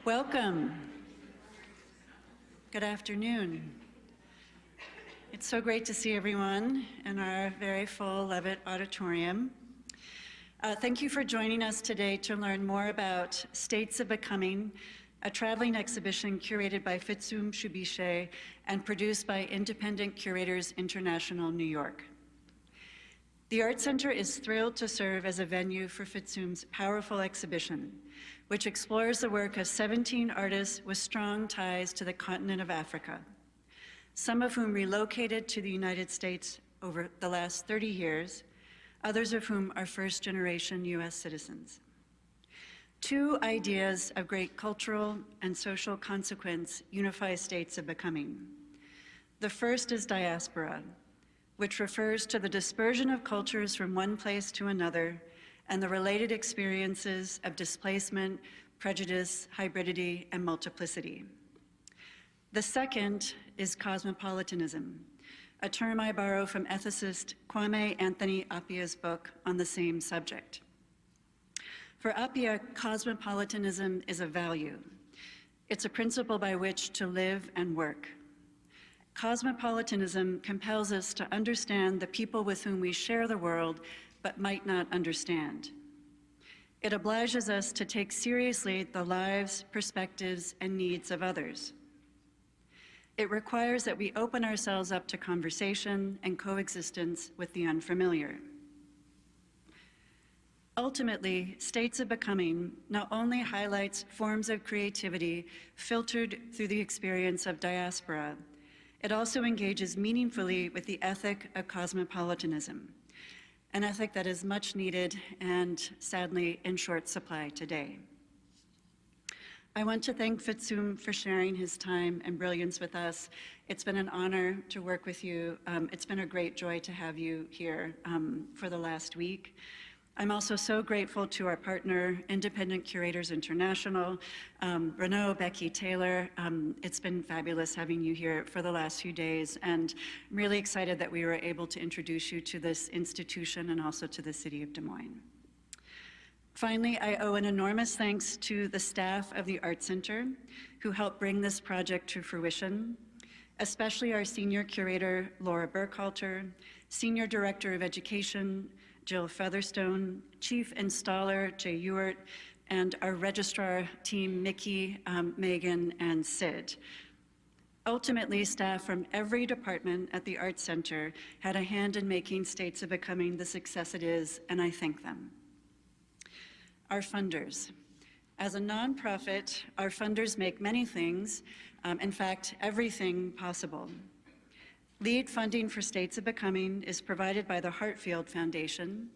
Welcome. Good afternoon. It's so great to see everyone in our very full Levitt Auditorium. Thank you for joining us today to learn more about States of Becoming, a traveling exhibition curated by Fitsum Shebeshe and produced by Independent Curators International, New York. The Art Center is thrilled to serve as a venue for Fitsum's powerful exhibition, which explores the work of 17 artists with strong ties to the continent of Africa, some of whom relocated to the United States over the last 30 years, others of whom are first-generation US citizens. Two ideas of great cultural and social consequence unify States of Becoming. The first is diaspora, which refers to the dispersion of cultures from one place to another and the related experiences of displacement, prejudice, hybridity, and multiplicity. The second is cosmopolitanism, a term I borrow from ethicist Kwame Anthony Appiah's book on the same subject. For Appiah, cosmopolitanism is a value. It's a principle by which to live and work. Cosmopolitanism compels us to understand the people with whom we share the world but might not understand. It obliges us to take seriously the lives, perspectives, and needs of others. It requires that we open ourselves up to conversation and coexistence with the unfamiliar. Ultimately, States of Becoming not only highlights forms of creativity filtered through the experience of diaspora, it also engages meaningfully with the ethic of cosmopolitanism, an ethic that is much needed and sadly in short supply today. I want to thank Fitsum for sharing his time and brilliance with us. It's been an honor to work with you. It's been a great joy to have you here for the last week. I'm also so grateful to our partner, Independent Curators International, Renaud, Becky, Taylor. It's been fabulous having you here for the last few days, and I'm really excited that we were able to introduce you to this institution and also to the city of Des Moines. Finally, I owe an enormous thanks to the staff of the Art Center who helped bring this project to fruition, especially our senior curator, Laura Burkhalter, senior director of education, Jill Featherstone, chief installer, Jay Ewart, and our registrar team, Mickey, Megan, and Sid. Ultimately, staff from every department at the Art Center had a hand in making States of Becoming the success it is, and I thank them. Our funders. As a nonprofit, our funders make many things, in fact, everything possible. Lead funding for States of Becoming is provided by the Hartfield Foundation.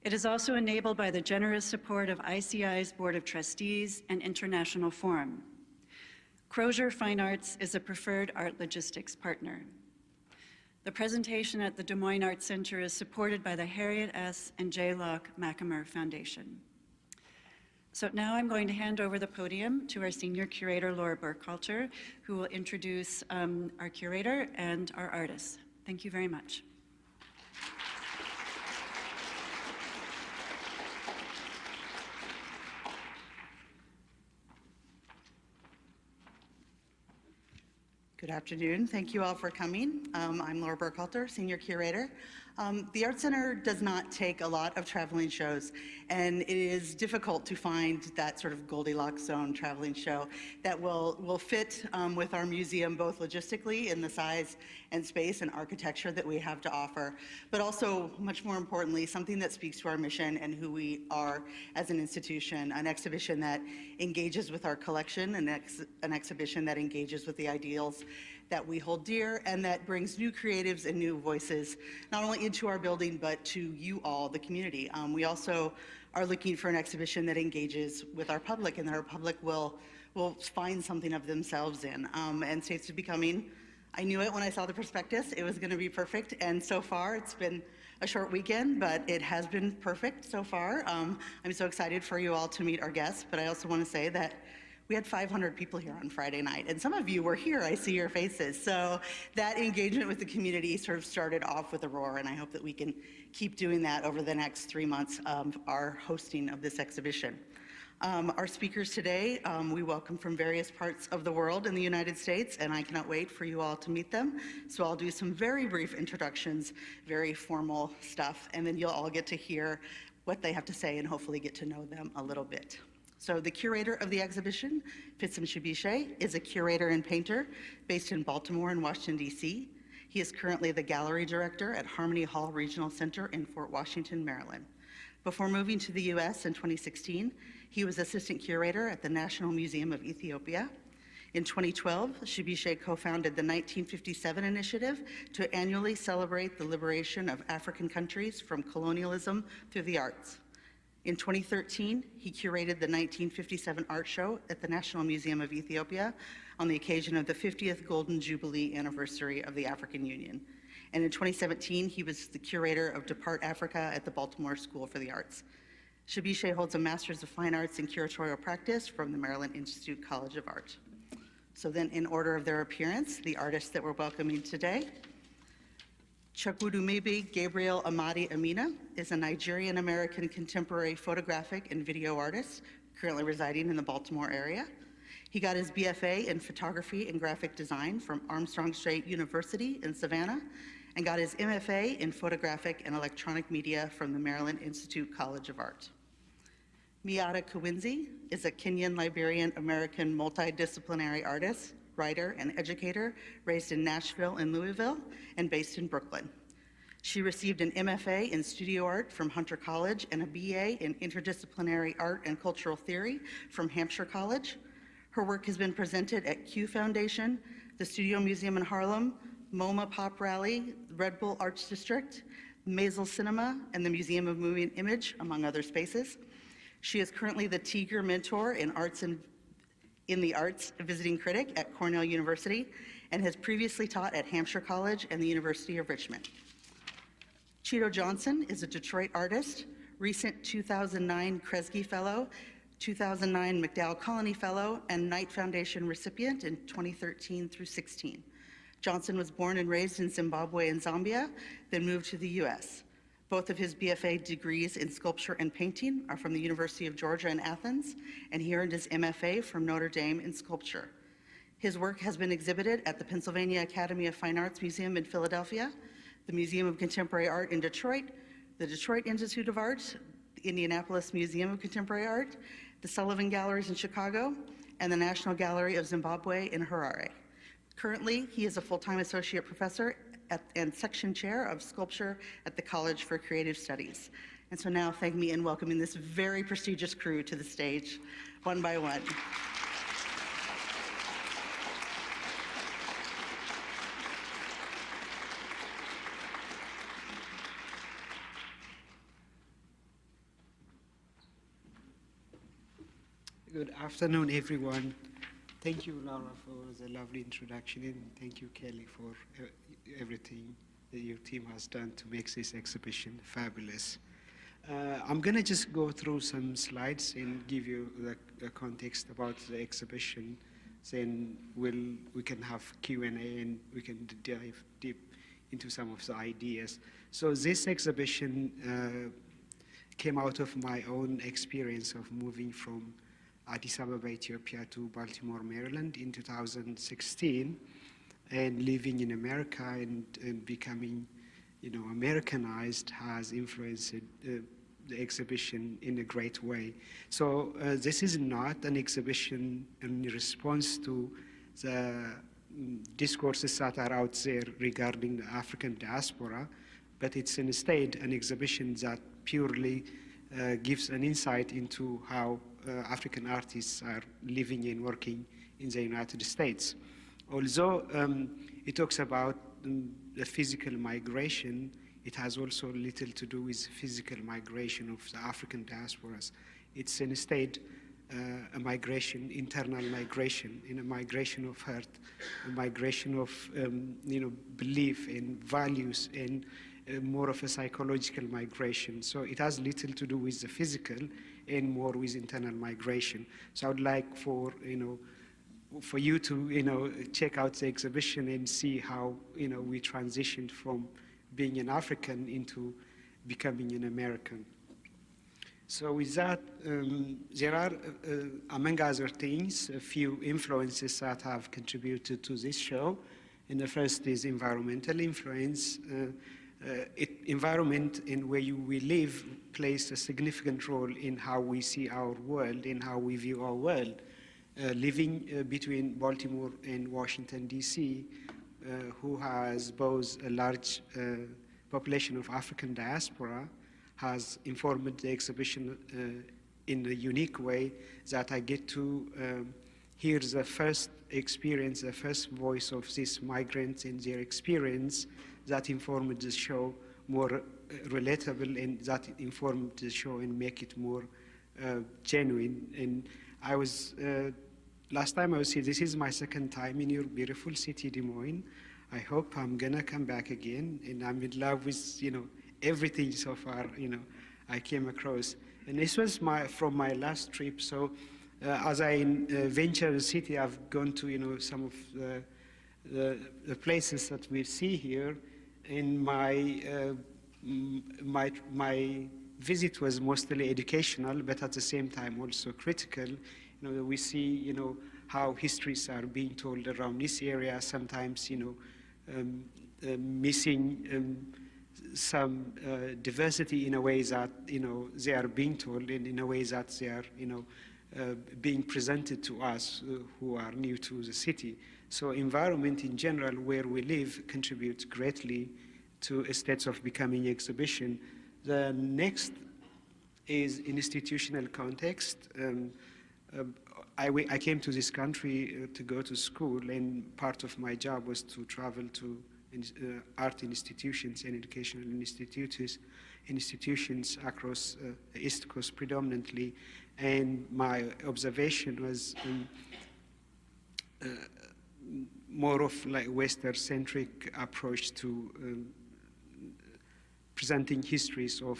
It is also enabled by the generous support of ICI's Board of Trustees and International Forum. Crozier Fine Arts is a preferred art logistics partner. The presentation at the Des Moines Art Center is supported by the Harriet S. and J. Locke Macamur Foundation. So now I'm going to hand over the podium to our senior curator, Laura Burkhalter, who will introduce our curator and our artists. Thank you very much. Good afternoon. Thank you all for coming. I'm Laura Burkhalter, senior curator. The Art Center does not take a lot of traveling shows, and it is difficult to find that sort of Goldilocks zone traveling show that will fit with our museum, both logistically in the size and space and architecture that we have to offer, but also, much more importantly, something that speaks to our mission and who we are as an institution, an exhibition that engages with our collection, an exhibition that engages with the ideals that we hold dear and that brings new creatives and new voices, not only into our building, but to you all, the community. We also are looking for an exhibition that engages with our public and that our public will find something of themselves in. And States of Becoming, I knew it when I saw the prospectus, it was gonna be perfect. And so far, it's been a short weekend, but it has been perfect so far. I'm so excited for you all to meet our guests, but I also wanna say that we had 500 people here on Friday night, and some of you were here, I see your faces. So that engagement with the community sort of started off with a roar, and I hope that we can keep doing that over the next 3 months of our hosting of this exhibition. Our speakers today, we welcome from various parts of the world in the United States, and I cannot wait for you all to meet them. So I'll do some very brief introductions, very formal stuff, and then you'll all get to hear what they have to say and hopefully get to know them a little bit. So the curator of the exhibition, Fitsum Shebeshe, is a curator and painter based in Baltimore and Washington, D.C. He is currently the gallery director at Harmony Hall Regional Center in Fort Washington, Maryland. Before moving to the U.S. in 2016, he was assistant curator at the National Museum of Ethiopia. In 2012, Shebeshe co-founded the 1957 initiative to annually celebrate the liberation of African countries from colonialism through the arts. In 2013, he curated the 1957 art show at the National Museum of Ethiopia on the occasion of the 50th Golden Jubilee anniversary of the African Union. And in 2017, he was the curator of Depart Africa at the Baltimore School for the Arts. Shebeshe holds a Master's of Fine Arts in Curatorial Practice from the Maryland Institute College of Art. So then, in order of their appearance, the artists that we're welcoming today. Chukwudumebi Gabriel Amadi-Emina is a Nigerian-American contemporary photographic and video artist currently residing in the Baltimore area. He got his BFA in photography and graphic design from Armstrong State University in Savannah and got his MFA in photographic and electronic media from the Maryland Institute College of Art. Miatta Kawinzi is a Kenyan-Liberian-American multidisciplinary artist, writer, and educator raised in Nashville and Louisville and based in Brooklyn. She received an MFA in studio art from Hunter College and a BA in interdisciplinary art and cultural theory from Hampshire College. Her work has been presented at Q Foundation, the Studio Museum in Harlem, MoMA Pop Rally, Red Bull Arts District, Maisel Cinema, and the Museum of Moving Image, among other spaces. She is currently the Teager Mentor in the Arts visiting critic at Cornell University and has previously taught at Hampshire College and the University of Richmond. Chido Johnson is a Detroit artist, recent 2009 Kresge Fellow, 2009 McDowell Colony Fellow, and Knight Foundation recipient in 2013 through 16. Johnson was born and raised in Zimbabwe and Zambia, then moved to the US. Both of his BFA degrees in sculpture and painting are from the University of Georgia in Athens, and he earned his MFA from Notre Dame in sculpture. His work has been exhibited at the Pennsylvania Academy of Fine Arts Museum in Philadelphia, the Museum of Contemporary Art in Detroit, the Detroit Institute of Art, the Indianapolis Museum of Contemporary Art, the Sullivan Galleries in Chicago, and the National Gallery of Zimbabwe in Harare. Currently, he is a full-time associate professor and section chair of sculpture at the College for Creative Studies. And so now thank me in welcoming this very prestigious crew to the stage, one by one. Good afternoon, everyone. Thank you, Laura, for the lovely introduction, and thank you, Kelly, for everything that your team has done to make this exhibition fabulous. I'm going to just go through some slides and give you the context about the exhibition. Then we can have Q&A and we can dive deep into some of the ideas. So this exhibition came out of my own experience of moving from Addis Ababa, Ethiopia to Baltimore, Maryland in 2016, and living in America and becoming, Americanized has influenced the exhibition in a great way. So this is not an exhibition in response to the discourses that are out there regarding the African diaspora, but it's instead an exhibition that purely gives an insight into how African artists are living and working in the United States. Although it talks about the physical migration, it has also little to do with physical migration of the African diasporas. It's instead a migration, internal migration, a migration of heart, a migration of belief and values, and more of a psychological migration. So it has little to do with the physical and more with internal migration. So I would like for you to check out the exhibition and see how we transitioned from being an African into becoming an American. So with that, there are, among other things, a few influences that have contributed to this show. And the first is environmental influence. Environment in where we live plays a significant role in how we see our world, in how we view our world. Living between Baltimore and Washington, D.C., who has both a large population of African diaspora, has informed the exhibition in a unique way that I get to hear the first experience, the first voice of these migrants and their experience that informed the show more relatable, and that informed the show and make it more genuine. And I was, last time I was here, this is my second time in your beautiful city, Des Moines. I hope I'm gonna come back again, and I'm in love with, everything so far, I came across. And this was from my last trip. So as I venture the city, I've gone to, some of the places that we see here. And my visit was mostly educational, but at the same time also critical. We see, how histories are being told around this area, sometimes, missing some diversity in a way that, they are being told, and in a way that they are, being presented to us who are new to the city. So environment in general, where we live, contributes greatly to a States of Becoming exhibition. The next is institutional context. I came to this country to go to school, and part of my job was to travel to art institutions and educational institutions across the East Coast predominantly. And my observation was more of like Western-centric approach to presenting histories of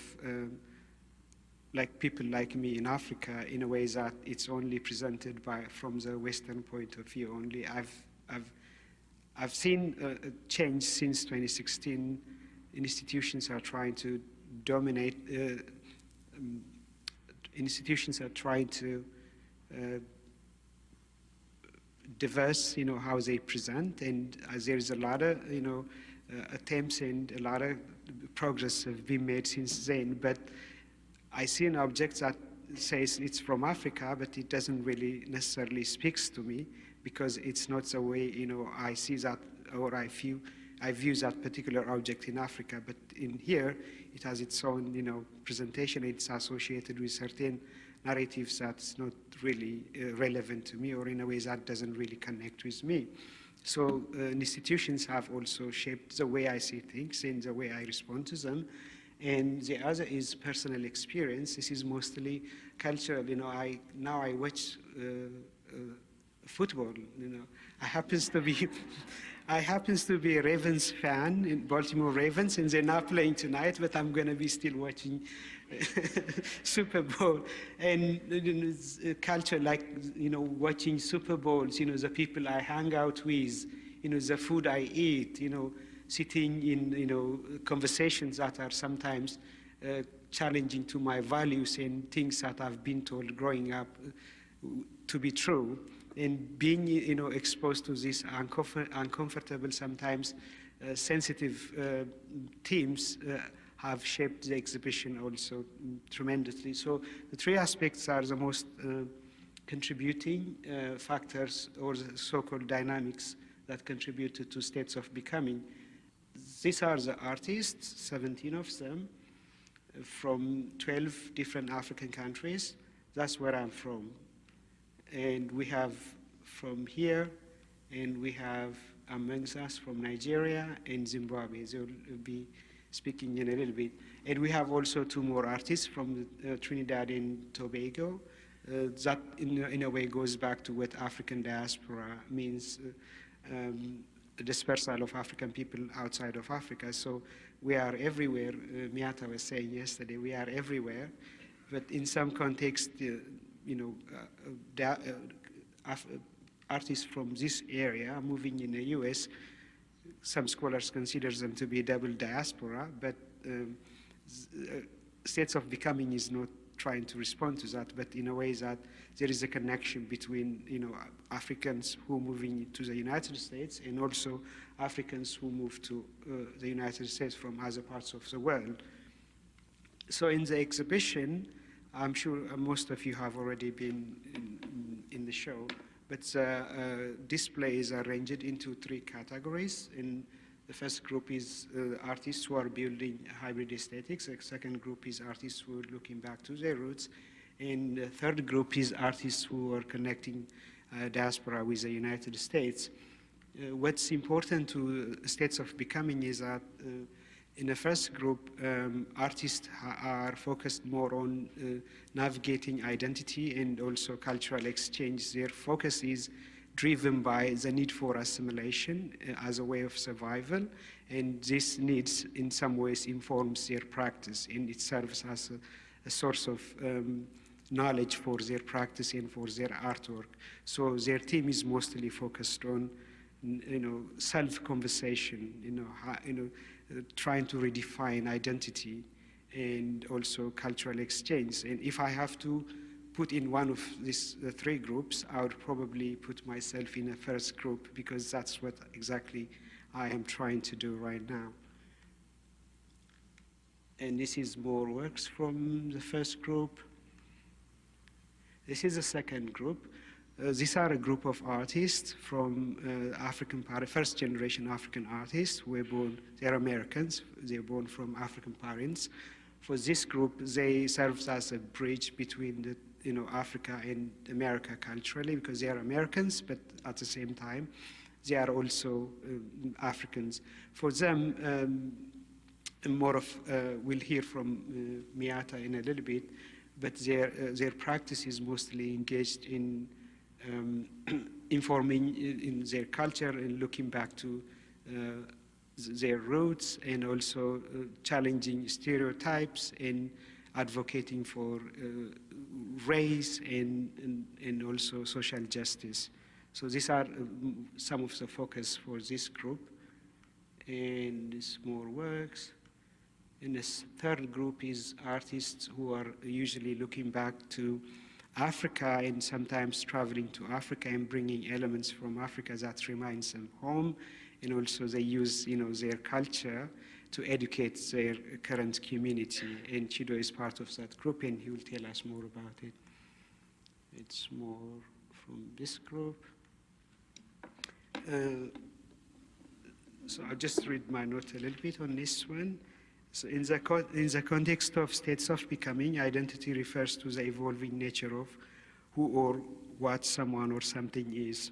like people like me in Africa in a way that it's only presented from the Western point of view only. I've seen a change since 2016. Institutions are trying to dominate. Institutions are trying to diverse, how they present, and there is a lot of, attempts and a lot of progress have been made since then. But I see an object that says it's from Africa, but it doesn't really necessarily speaks to me, because it's not the way, I see that, or I view that particular object in Africa. But in here, it has its own, presentation. It's associated with certain narratives that's not really relevant to me, or in a way that doesn't really connect with me. So institutions have also shaped the way I see things and the way I respond to them. And the other is personal experience. This is mostly cultural. Now I watch football. I happens to be a Ravens fan, in Baltimore Ravens, and they're not playing tonight, but I'm going to be still watching Super Bowl. And culture, like, watching Super Bowls, the people I hang out with, the food I eat, sitting in, conversations that are sometimes challenging to my values and things that I've been told growing up to be true. And being, exposed to these uncomfortable, sometimes sensitive themes have shaped the exhibition also tremendously. So the three aspects are the most contributing factors, or the so-called dynamics that contributed to States of Becoming. These are the artists, 17 of them, from 12 different African countries. That's where I'm from. And we have from here, and we have amongst us from Nigeria and Zimbabwe. They'll be speaking in a little bit. And we have also two more artists from Trinidad and Tobago. That in a way goes back to what African diaspora means, the dispersal of African people outside of Africa. So we are everywhere. Miatta was saying yesterday, we are everywhere. But in some context, artists from this area moving in the US, some scholars consider them to be double diaspora, but States of Becoming is not trying to respond to that, but in a way that there is a connection between, Africans who moving to the United States and also Africans who move to the United States from other parts of the world. So in the exhibition, I'm sure most of you have already been in the show, but displays are arranged into 3 categories. And the first group is artists who are building hybrid aesthetics. The second group is artists who are looking back to their roots. And the third group is artists who are connecting diaspora with the United States. What's important to States of Becoming is that in the first group, artists are focused more on navigating identity and also cultural exchange. Their focus is driven by the need for assimilation as a way of survival, and this needs in some ways informs their practice, and it serves as a source of knowledge for their practice and for their artwork. So their team is mostly focused on self-conversation, trying to redefine identity and also cultural exchange. And if I have to put in one of these 3 groups, I would probably put myself in a first group, because that's what exactly I am trying to do right now. And this is more works from the first group. This is the second group. These are a group of artists from first generation African artists who were born, they're Americans, they're born from African parents. For this group, they serve as a bridge between Africa and America culturally, because they are Americans, but at the same time, they are also Africans. For them, more of, we'll hear from Miatta in a little bit, but their practice is mostly engaged in informing in their culture and looking back to their roots, and also challenging stereotypes and advocating for race and also social justice. So these are some of the focus for this group. And this more works. And this third group is artists who are usually looking back to Africa and sometimes traveling to Africa and bringing elements from Africa that reminds them home. And also they use their culture to educate their current community. And Chido is part of that group, and he will tell us more about it. It's more from this group. So I'll just read my note a little bit on this one. So in the context of states of becoming, identity refers to the evolving nature of who or what someone or something is.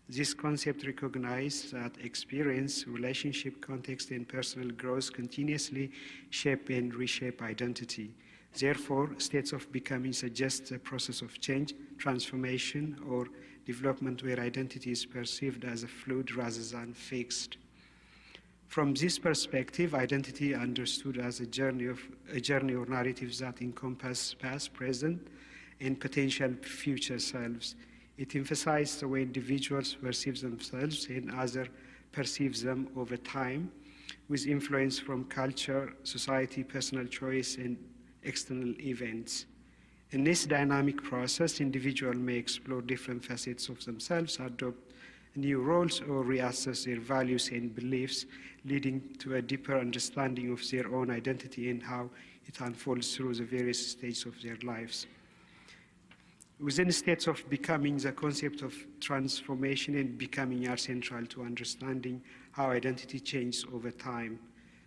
This concept recognizes that experience, relationship, context, and personal growth continuously shape and reshape identity. Therefore, states of becoming suggest a process of change, transformation, or development where identity is perceived as a fluid rather than fixed. From this perspective, identity understood as a journey or narratives that encompass past, present, and potential future selves. It emphasizes the way individuals perceive themselves and others perceive them over time, with influence from culture, society, personal choice, and external events. In this dynamic process, individuals may explore different facets of themselves, adopt new roles, or reassess their values and beliefs, leading to a deeper understanding of their own identity and how it unfolds through the various stages of their lives. Within states of becoming, the concept of transformation and becoming are central to understanding how identity changes over time.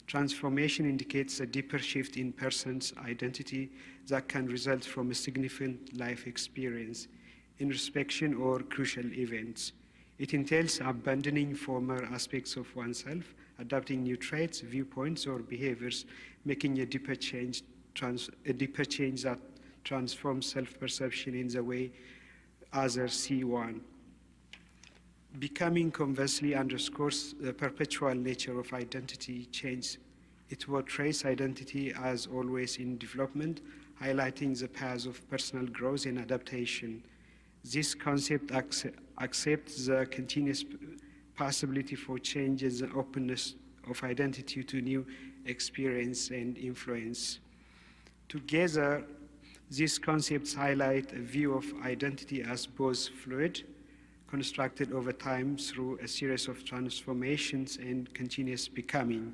Transformation indicates a deeper shift in person's identity that can result from a significant life experience, introspection, or crucial events. It entails abandoning former aspects of oneself, adopting new traits, viewpoints, or behaviors, making a deeper change that transforms self-perception in the way others see one. Becoming, conversely, underscores the perpetual nature of identity change. It portrays identity as always in development, highlighting the paths of personal growth and adaptation. This concept accepts the continuous possibility for change and the openness of identity to new experience and influence. Together, These concepts highlight a view of identity as both fluid, constructed over time through a series of transformations and continuous becoming.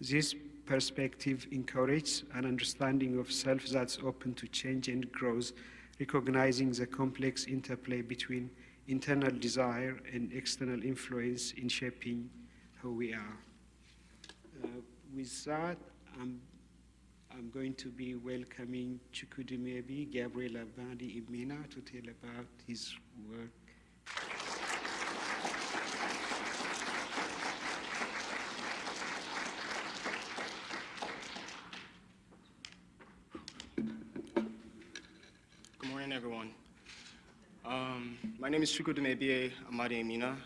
This perspective encourages an understanding of self that's open to change and growth, recognizing the complex interplay between internal desire and external influence in shaping who we are. With that, I'm going to be welcoming Chukwudumebi Gabriel Amadi-Emina to tell about his work. Good morning, everyone. My name is Chukwudumebi Amadi-Emina.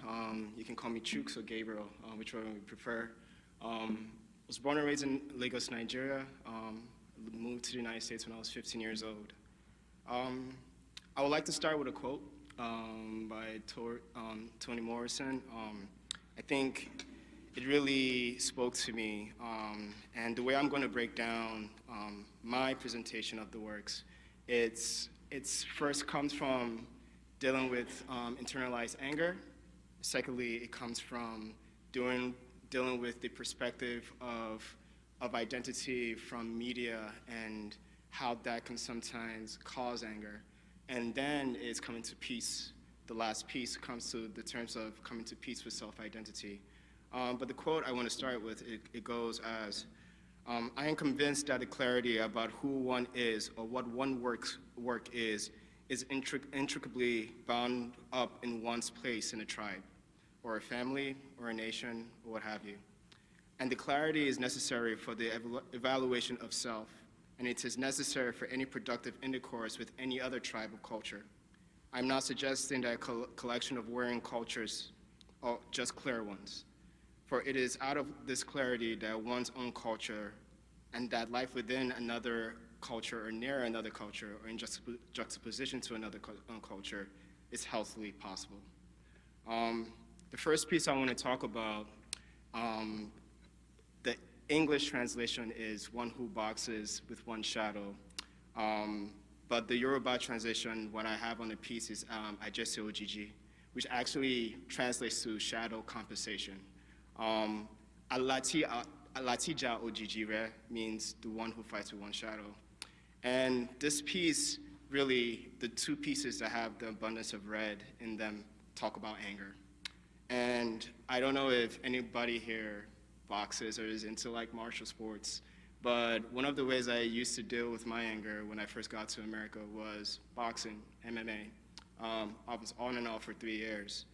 You can call me Chooks or Gabriel, whichever you prefer. I was born and raised in Lagos, Nigeria. Moved to the United States when I was 15 years old. I would like to start with a quote by Toni Morrison. I think it really spoke to me, and the way I'm going to break down my presentation of the works, it's first comes from dealing with internalized anger. Secondly, it comes from dealing with the perspective of identity from media and how that can sometimes cause anger. And then it's coming to peace. The last piece comes to the terms of coming to peace with self-identity. But the quote I want to start with, it goes as, I am convinced that the clarity about who one is or what one work is intricately bound up in one's place in a tribe, or a family, or a nation, or what have you. And the clarity is necessary for the evaluation of self, and it is necessary for any productive intercourse with any other tribe or culture. I'm not suggesting that a collection of varying cultures are just clear ones, for it is out of this clarity that one's own culture and that life within another culture or near another culture or in juxtaposition to another culture is healthily possible. The first piece I want to talk about, the English translation is one who boxes with one shadow. But the Yoruba translation, what I have on the piece is Ajese Ojiji, which actually translates to shadow compensation. Alatija Ojiji Re means the one who fights with one shadow. And this piece, really, the two pieces that have the abundance of red in them talk about anger. And I don't know if anybody here boxes or is into like martial sports, but one of the ways I used to deal with my anger when I first got to America was boxing, MMA. I was on and off for 3 years.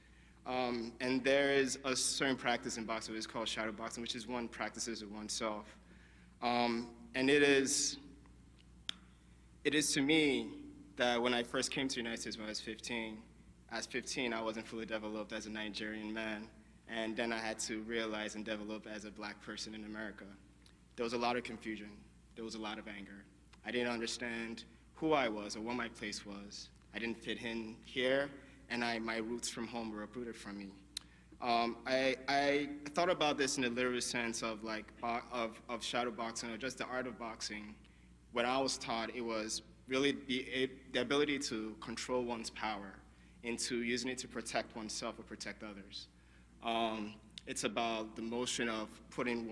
And there is a certain practice in boxing, it's called shadow boxing, which is one practices of oneself. And it is to me that when I first came to the United States when I was 15, at 15 I wasn't fully developed as a Nigerian man, and then I had to realize and develop as a black person in America. There was a lot of confusion, there was a lot of anger. I didn't understand who I was or what my place was. I didn't fit in here, and my roots from home were uprooted from me. I thought about this in a literal sense of like of shadow boxing or just the art of boxing. What I was taught, it was really the ability to control one's power into using it to protect oneself or protect others. It's about the motion of putting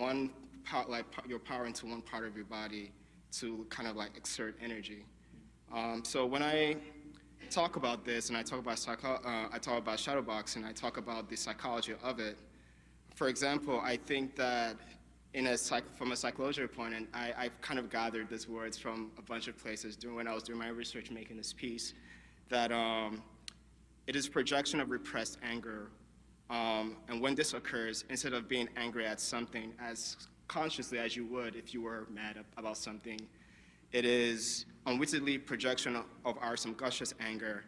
your power into one part of your body to kind of like exert energy. So when I talk about this and I talk about shadow boxing, I talk about the psychology of it. For example, I think that from a psychological point, and I've kind of gathered these words from a bunch of places when I was doing my research making this piece, that it is projection of repressed anger. And when this occurs, instead of being angry at something as consciously as you would if you were mad about something, it is unwittingly projection of our subconscious anger,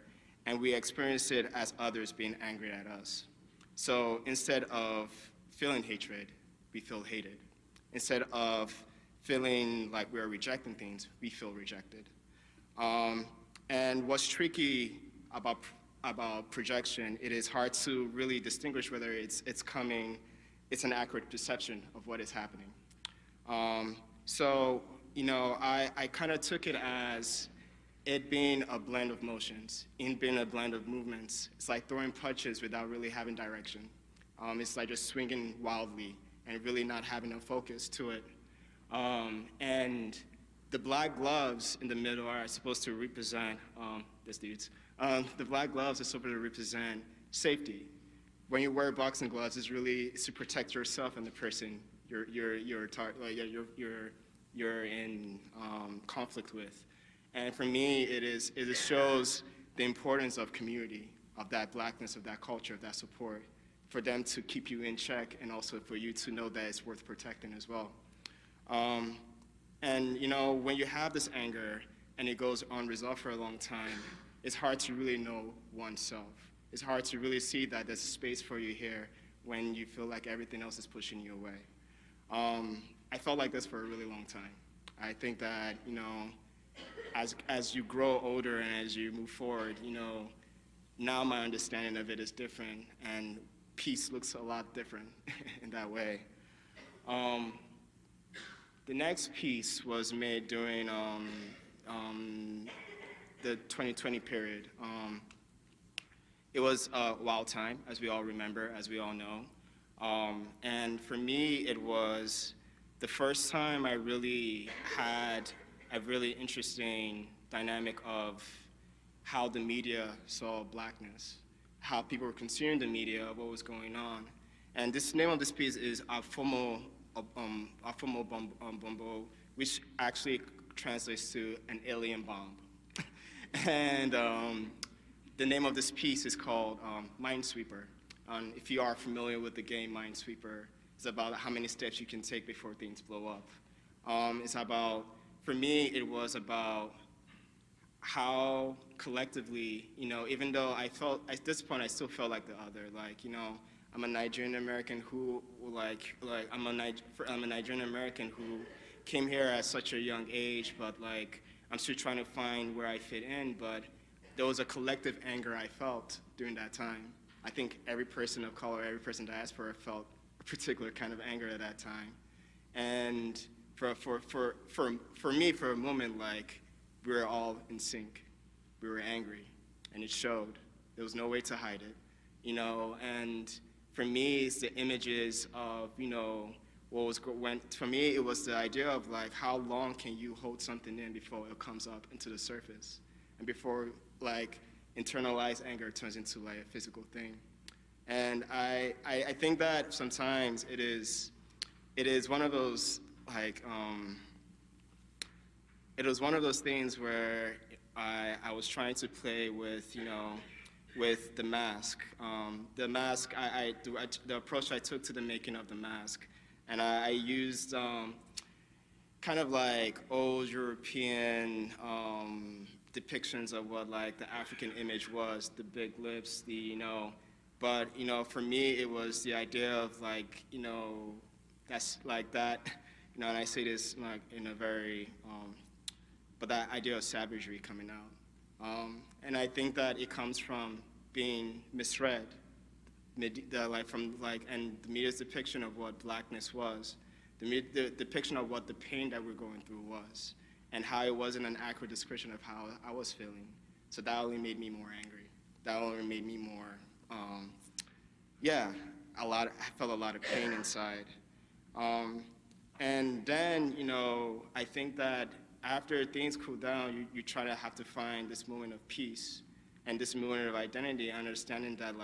and we experience it as others being angry at us. So instead of feeling hatred, we feel hated. Instead of feeling like we're rejecting things, we feel rejected. And what's tricky about projection, it is hard to really distinguish whether it's an accurate perception of what is happening. So, you know, I kind of took it as it being a blend of motions, in being a blend of movements. It's like throwing punches without really having direction. It's like just swinging wildly and really not having a focus to it. And the black gloves in the middle are supposed to represent, the black gloves are supposed to represent safety. When you wear boxing gloves, it's to protect yourself and the person you're in conflict with. And for me, it shows the importance of community, of that blackness, of that culture, of that support, for them to keep you in check, and also for you to know that it's worth protecting as well. And when you have this anger and it goes unresolved for a long time, it's hard to really know oneself. It's hard to really see that there's space for you here when you feel like everything else is pushing you away. I felt like this for a really long time. I think that, as you grow older and as you move forward, now my understanding of it is different, and peace looks a lot different in that way. The next piece was made during the 2020 period. It was a wild time, as we all remember, as we all know. And for me, it was the first time I really had a really interesting dynamic of how the media saw blackness, how people were consuming the media, what was going on. And this name of this piece is Afomo Bombo, which actually translates to an alien bomb. And the name of this piece is called Minesweeper. If you are familiar with the game Minesweeper, it's about how many steps you can take before things blow up. It's about, for me, it was about how collectively, even though I felt, at this point, I still felt like the other. I'm a Nigerian American who, I'm a Nigerian American who came here at such a young age, but I'm still trying to find where I fit in. But there was a collective anger I felt during that time. I think every person of color, every person in diaspora felt a particular kind of anger at that time. And for me, for a moment, we were all in sync. We were angry, and it showed. There was no way to hide it, and for me, it's the images of, for me, it was the idea of how long can you hold something in before it comes up into the surface, and before internalized anger turns into a physical thing. And I think that sometimes it is one of those it was one of those things where I was trying to play with, with the mask. The mask, the approach I took to the making of the mask, and I used kind of old European depictions of what the African image was, the big lips, but for me it was the idea of that's that, and I say this in a very, but that idea of savagery coming out. And I think that it comes from being misread, and the media's depiction of what blackness was, the depiction of what the pain that we're going through was, and how it wasn't an accurate description of how I was feeling. So that only made me more angry. That only made me more, I felt a lot of pain inside. And then, I think that after things cool down, you try to have to find this moment of peace and this moment of identity, understanding that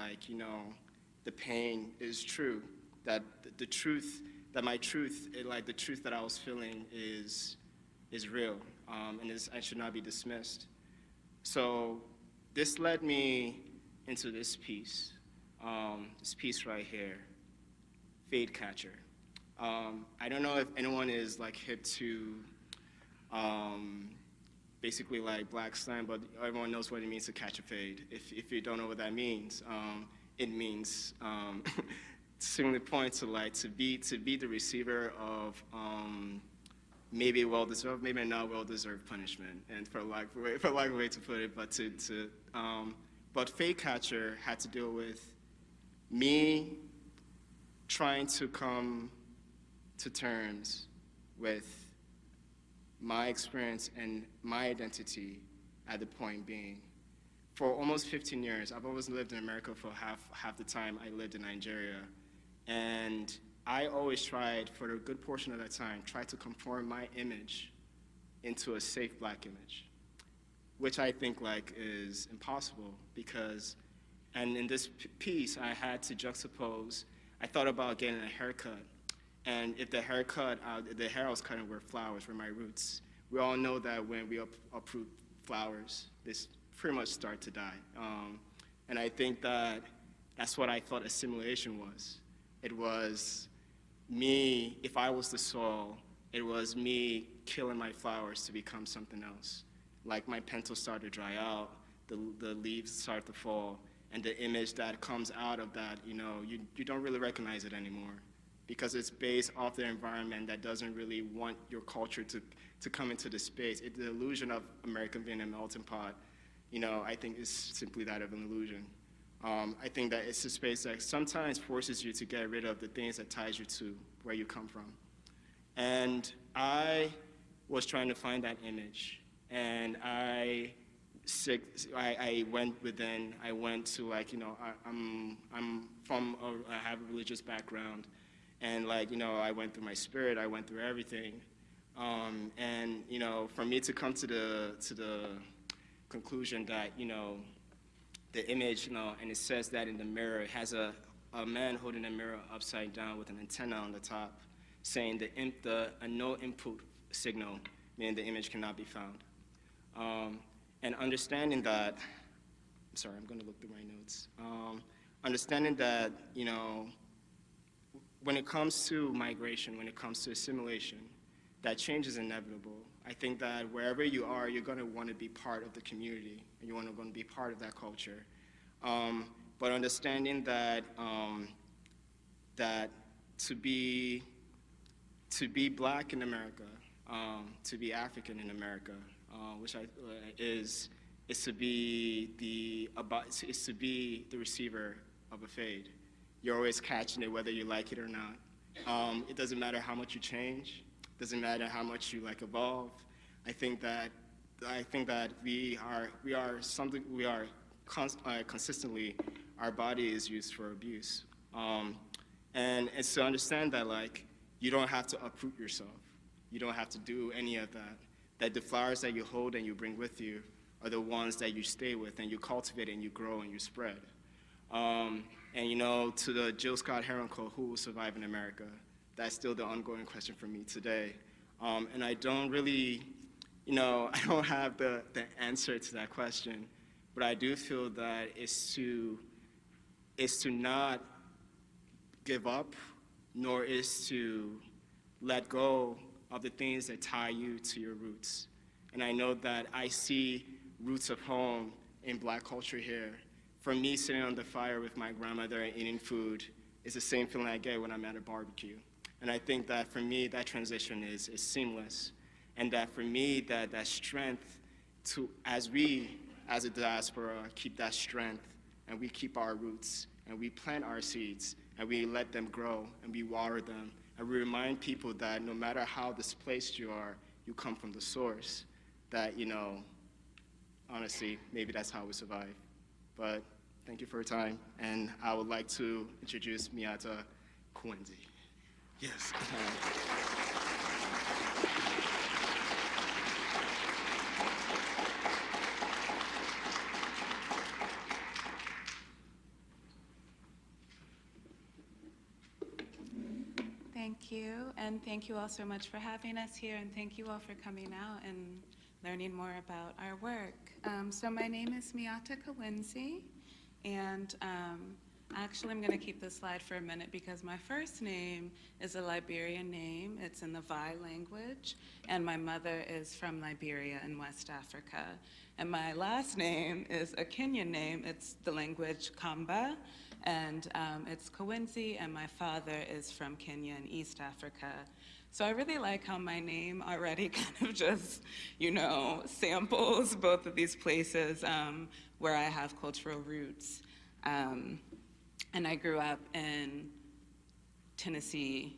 the pain is true, that the truth, that my truth, the truth that I was feeling is real, and I should not be dismissed. So this led me into this piece right here, Fade Catcher. I don't know if anyone is hip to basically black slang, but everyone knows what it means to catch a fade. If you don't know what that means, it means simply point to be the receiver of maybe well-deserved, maybe not well-deserved punishment, and for lack of a way to put it, but Fade Catcher had to deal with me trying to come to terms with my experience and my identity at the point being. For almost 15 years, I've always lived in America for half the time I lived in Nigeria. And I always tried, for a good portion of that time, tried to conform my image into a safe black image, which I think is impossible because, and in this piece, I had to juxtapose, I thought about getting a haircut. And if the hair I was cutting were flowers, were my roots. We all know that when we uproot flowers, they pretty much start to die. And I think that's what I thought assimilation was. It was me, if I was the soil, it was me killing my flowers to become something else. Like my petals start to dry out, the leaves start to fall, and the image that comes out of that, you don't really recognize it anymore because it's based off the environment that doesn't really want your culture to come into the space. The illusion of America being a melting pot, I think is simply that of an illusion. I think that it's a space that sometimes forces you to get rid of the things that ties you to where you come from. And I was trying to find that image, and I went within. I went to I have a religious background, and I went through my spirit. I went through everything, and for me to come to the conclusion that the image, and it says that in the mirror, it has a man holding a mirror upside down with an antenna on the top, saying a no input signal, meaning the image cannot be found. And understanding that, I'm sorry, I'm going to look through my notes. Understanding that, when it comes to migration, when it comes to assimilation, that change is inevitable. I think that wherever you are, you're going to want to be part of the community, and you're going to be part of that culture. But understanding that that to be black in America, to be African in America, which is to be the receiver of a fade. You're always catching it, whether you like it or not. It doesn't matter how much you change. Doesn't matter how much you evolve. I think that we are consistently, our body is used for abuse. And it's to understand that you don't have to uproot yourself. You don't have to do any of that. That the flowers that you hold and you bring with you are the ones that you stay with and you cultivate and you grow and you spread. And to the Jill Scott Heron quote, who will survive in America? That's still the ongoing question for me today. And I don't really, I don't have the answer to that question, but I do feel that it's to not give up, nor is to let go of the things that tie you to your roots. And I know that I see roots of home in black culture here. For me, sitting on the fire with my grandmother and eating food is the same feeling I get when I'm at a barbecue. And I think that for me, that transition is seamless. And that for me, that strength as we, as a diaspora, keep that strength and we keep our roots and we plant our seeds and we let them grow and we water them. And we remind people that no matter how displaced you are, you come from the source. That, honestly, maybe that's how we survive. But thank you for your time. And I would like to introduce Miatta Kawinzi. Yes. Thank you, and thank you all so much for having us here, and thank you all for coming out and learning more about our work. So my name is Miatta Kawinzi, and actually I'm going to keep this slide for a minute because my first name is a Liberian name. It's in the Vai language, and my mother is from Liberia in West Africa. And my last name is a Kenyan name. It's the language Kamba, and it's Kawinzi, and my father is from Kenya in East Africa. So I really like how my name already kind of just, samples both of these places where I have cultural roots. And I grew up in Tennessee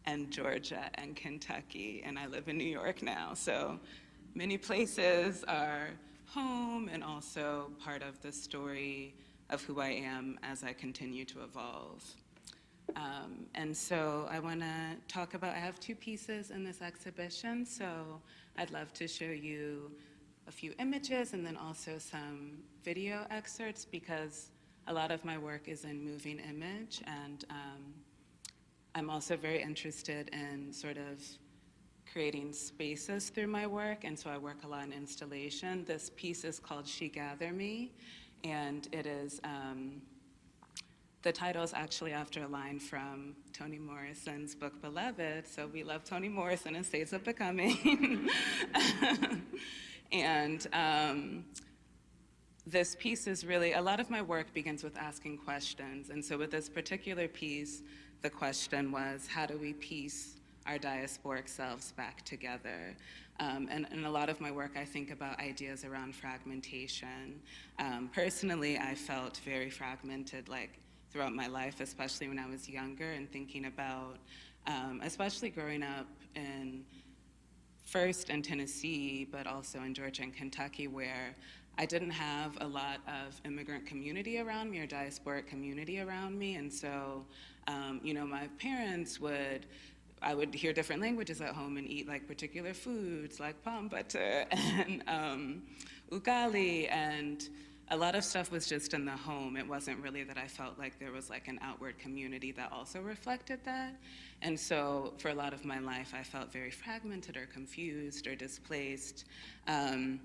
and Georgia and Kentucky, and I live in New York now. So many places are home and also part of the story of who I am as I continue to evolve. And so I want to talk about, I have two pieces in this exhibition, so I'd love to show you a few images and then also some video excerpts, because a lot of my work is in moving image, and I'm also very interested in sort of creating spaces through my work, and so I work a lot in installation. This piece is called She Gather Me, and it is, the title is actually after a line from Toni Morrison's book, Beloved, so we love Toni Morrison and States of Becoming. And this piece is really, a lot of my work begins with asking questions, and so with this particular piece, the question was, how do we piece our diasporic selves back together? And in a lot of my work, I think about ideas around fragmentation. Personally, I felt very fragmented, like, throughout my life, especially when I was younger, and thinking about, especially growing up first in Tennessee, but also in Georgia and Kentucky, where I didn't have a lot of immigrant community around me or diasporic community around me. And so, you know, my parents I would hear different languages at home and eat like particular foods like palm butter and ugali, and a lot of stuff was just in the home. It wasn't really that I felt like there was like an outward community that also reflected that. And so for a lot of my life, I felt very fragmented or confused or displaced. And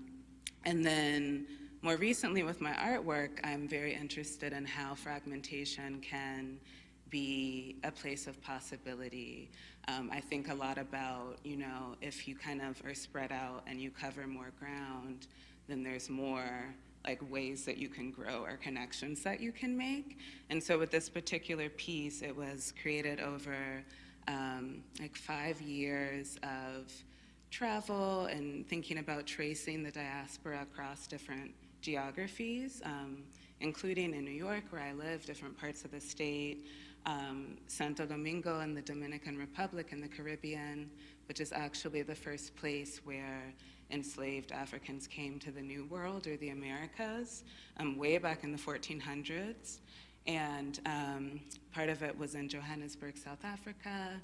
then more recently with my artwork, I'm very interested in how fragmentation can be a place of possibility. I think a lot about, you know, if you kind of are spread out and you cover more ground, then there's more like ways that you can grow or connections that you can make. And so with this particular piece, it was created over like 5 years of travel and thinking about tracing the diaspora across different geographies, including in New York, where I live, different parts of the state, Santo Domingo in the Dominican Republic in the Caribbean, which is actually the first place where enslaved Africans came to the New World or the Americas, way back in the 1400s. And part of it was in Johannesburg, South Africa,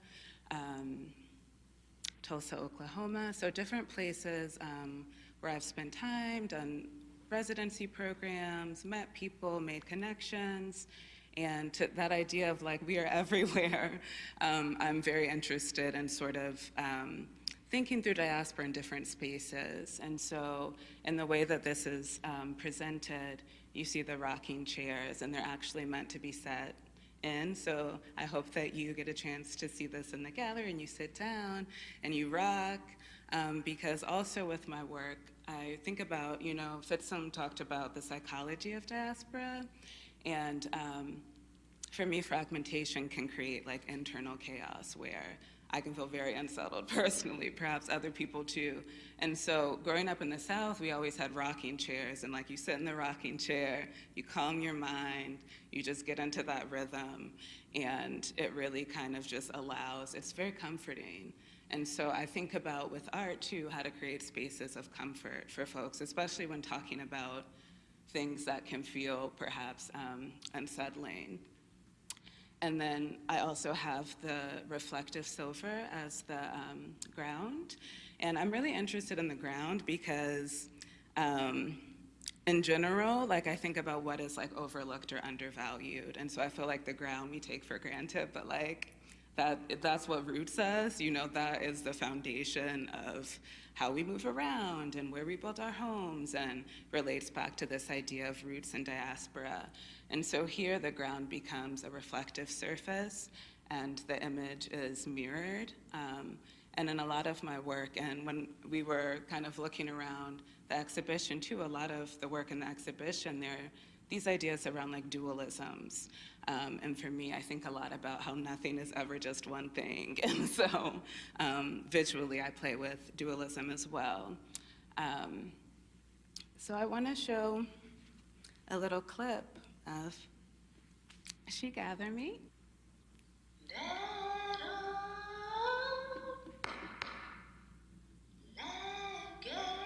Tulsa, Oklahoma, so different places where I've spent time, done residency programs, met people, made connections, and to that idea of like, we are everywhere, I'm very interested in sort of thinking through diaspora in different spaces. And so in the way that this is presented, you see the rocking chairs, and they're actually meant to be set in. So I hope that you get a chance to see this in the gallery and you sit down and you rock, because also with my work, I think about, you know, Fitsum talked about the psychology of diaspora, and for me, fragmentation can create like internal chaos where I can feel very unsettled personally, perhaps other people too. And so growing up in the South, we always had rocking chairs, and like you sit in the rocking chair, you calm your mind, you just get into that rhythm, and it really kind of just allows, it's very comforting. And so I think about with art too, how to create spaces of comfort for folks, especially when talking about things that can feel perhaps unsettling. And then I also have the reflective silver as the ground. And I'm really interested in the ground because in general, like I think about what is like overlooked or undervalued. And so I feel like the ground we take for granted, but like that's what roots us, you know, that is the foundation of how we move around and where we build our homes, and relates back to this idea of roots and diaspora. And so here the ground becomes a reflective surface and the image is mirrored. And in a lot of my work, and when we were kind of looking around the exhibition too, a lot of the work in the exhibition, there are these ideas around like dualisms. And for me, I think a lot about how nothing is ever just one thing. And so visually, I play with dualism as well. So I want to show a little clip of She Gather Me. Let go.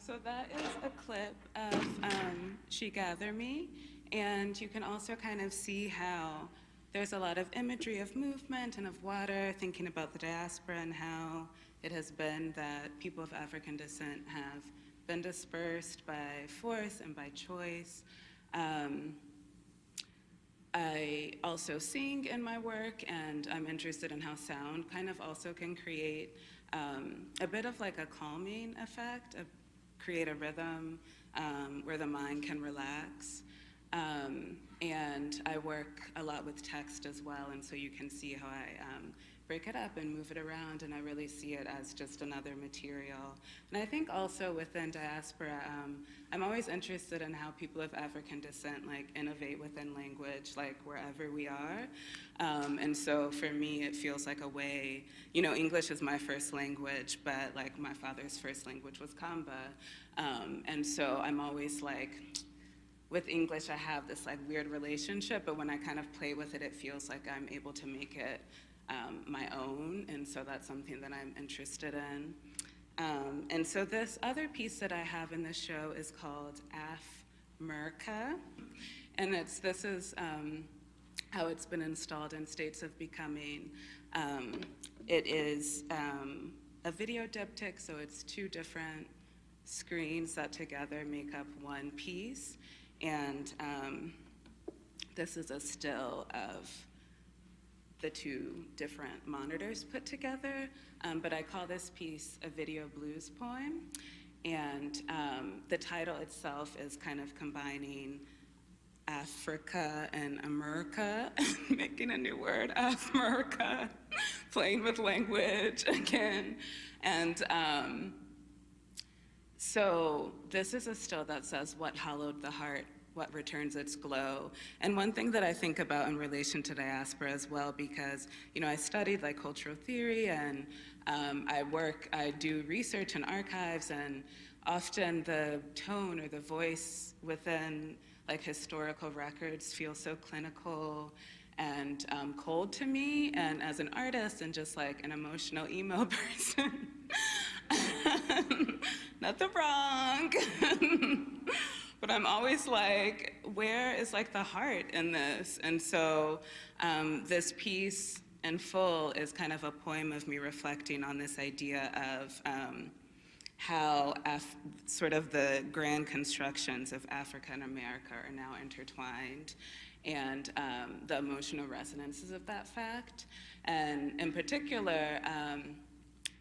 So that is a clip of She Gather Me, and you can also kind of see how there's a lot of imagery of movement and of water, thinking about the diaspora and how it has been that people of African descent have been dispersed by force and by choice. I also sing in my work, and I'm interested in how sound kind of also can create a bit of like a calming effect, create a rhythm where the mind can relax. And I work a lot with text as well, and so you can see how I break it up and move it around, and I really see it as just another material. And I think also within diaspora, I'm always interested in how people of African descent like innovate within language, like wherever we are. And so for me, it feels like a way, you know, English is my first language, but like my father's first language was Kamba. And so I'm always like, with English, I have this like weird relationship, but when I kind of play with it, it feels like I'm able to make it my own, and so that's something that I'm interested in. And so this other piece that I have in the show is called Af-Merca, and this is how it's been installed in States of Becoming. It is a video diptych, so it's two different screens that together make up one piece. And this is a still of the two different monitors put together, but I call this piece a video blues poem. And the title itself is kind of combining Africa and America, making a new word, Af-Merca, playing with language again. And so this is a still that says, "What hollowed the heart, what returns its glow?" And one thing that I think about in relation to diaspora as well, because, you know, I studied like cultural theory, and I do research in archives, and often the tone or the voice within like historical records feels so clinical and cold to me. And as an artist and just like an emotional emo person, nothing wrong. But I'm always like, where is like the heart in this? And so this piece in full is kind of a poem of me reflecting on this idea of how sort of the grand constructions of Africa and America are now intertwined, and the emotional resonances of that fact. And in particular,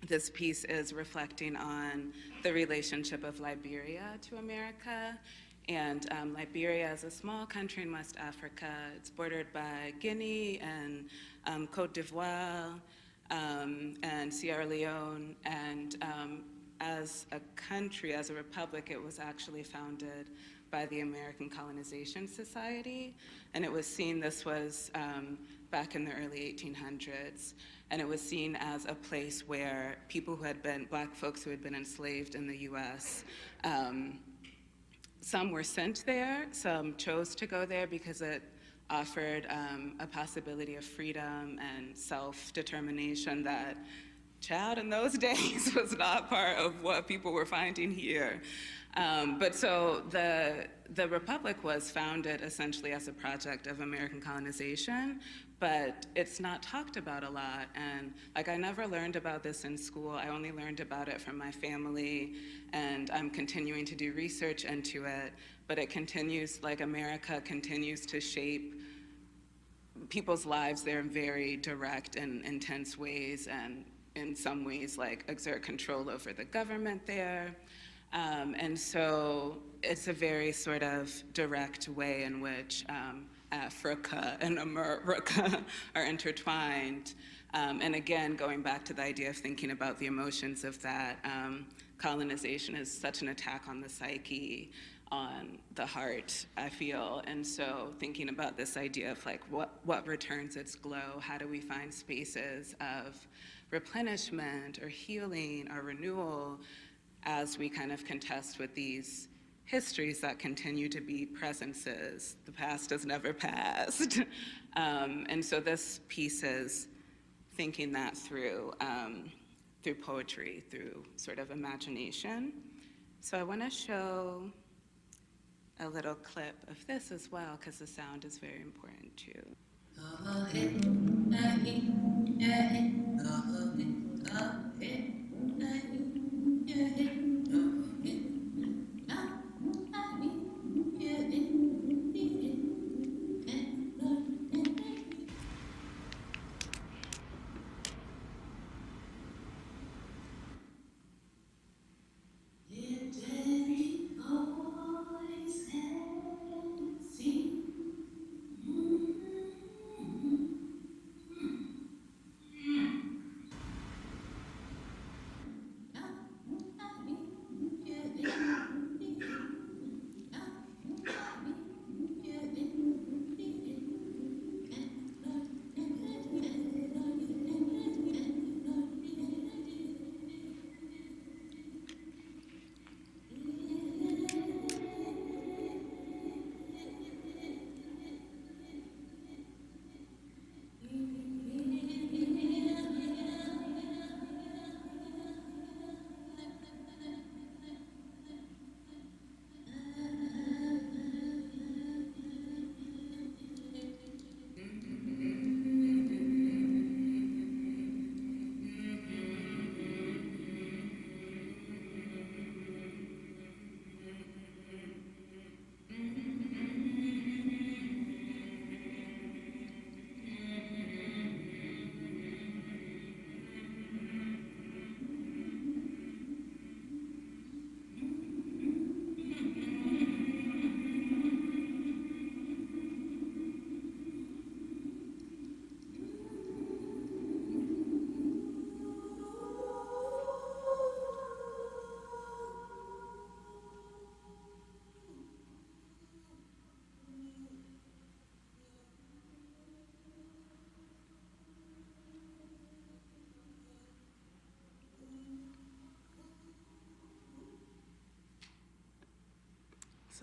this piece is reflecting on the relationship of Liberia to America. And Liberia is a small country in West Africa. It's bordered by Guinea and Cote d'Ivoire and Sierra Leone. And as a country, as a republic, it was actually founded by the American Colonization Society. And it was seen, this was back in the early 1800s. And it was seen as a place where people who had been, Black folks who had been enslaved in the US, some were sent there, some chose to go there because it offered a possibility of freedom and self-determination that, child, in those days was not part of what people were finding here. But so the Republic was founded essentially as a project of American colonization, but it's not talked about a lot. And like, I never learned about this in school. I only learned about it from my family, and I'm continuing to do research into it. But it continues, like, America continues to shape people's lives there in very direct and intense ways, and in some ways, like, exert control over the government there. And so it's a very sort of direct way in which Africa and America are intertwined. And again, going back to the idea of thinking about the emotions of that, colonization is such an attack on the psyche, on the heart, I feel. And so thinking about this idea of like, what returns its glow? How do we find spaces of replenishment or healing or renewal as we kind of contest with these histories that continue to be presences? The past has never passed. And so this piece is thinking that through poetry, through sort of imagination. So I want to show a little clip of this as well, because the sound is very important too.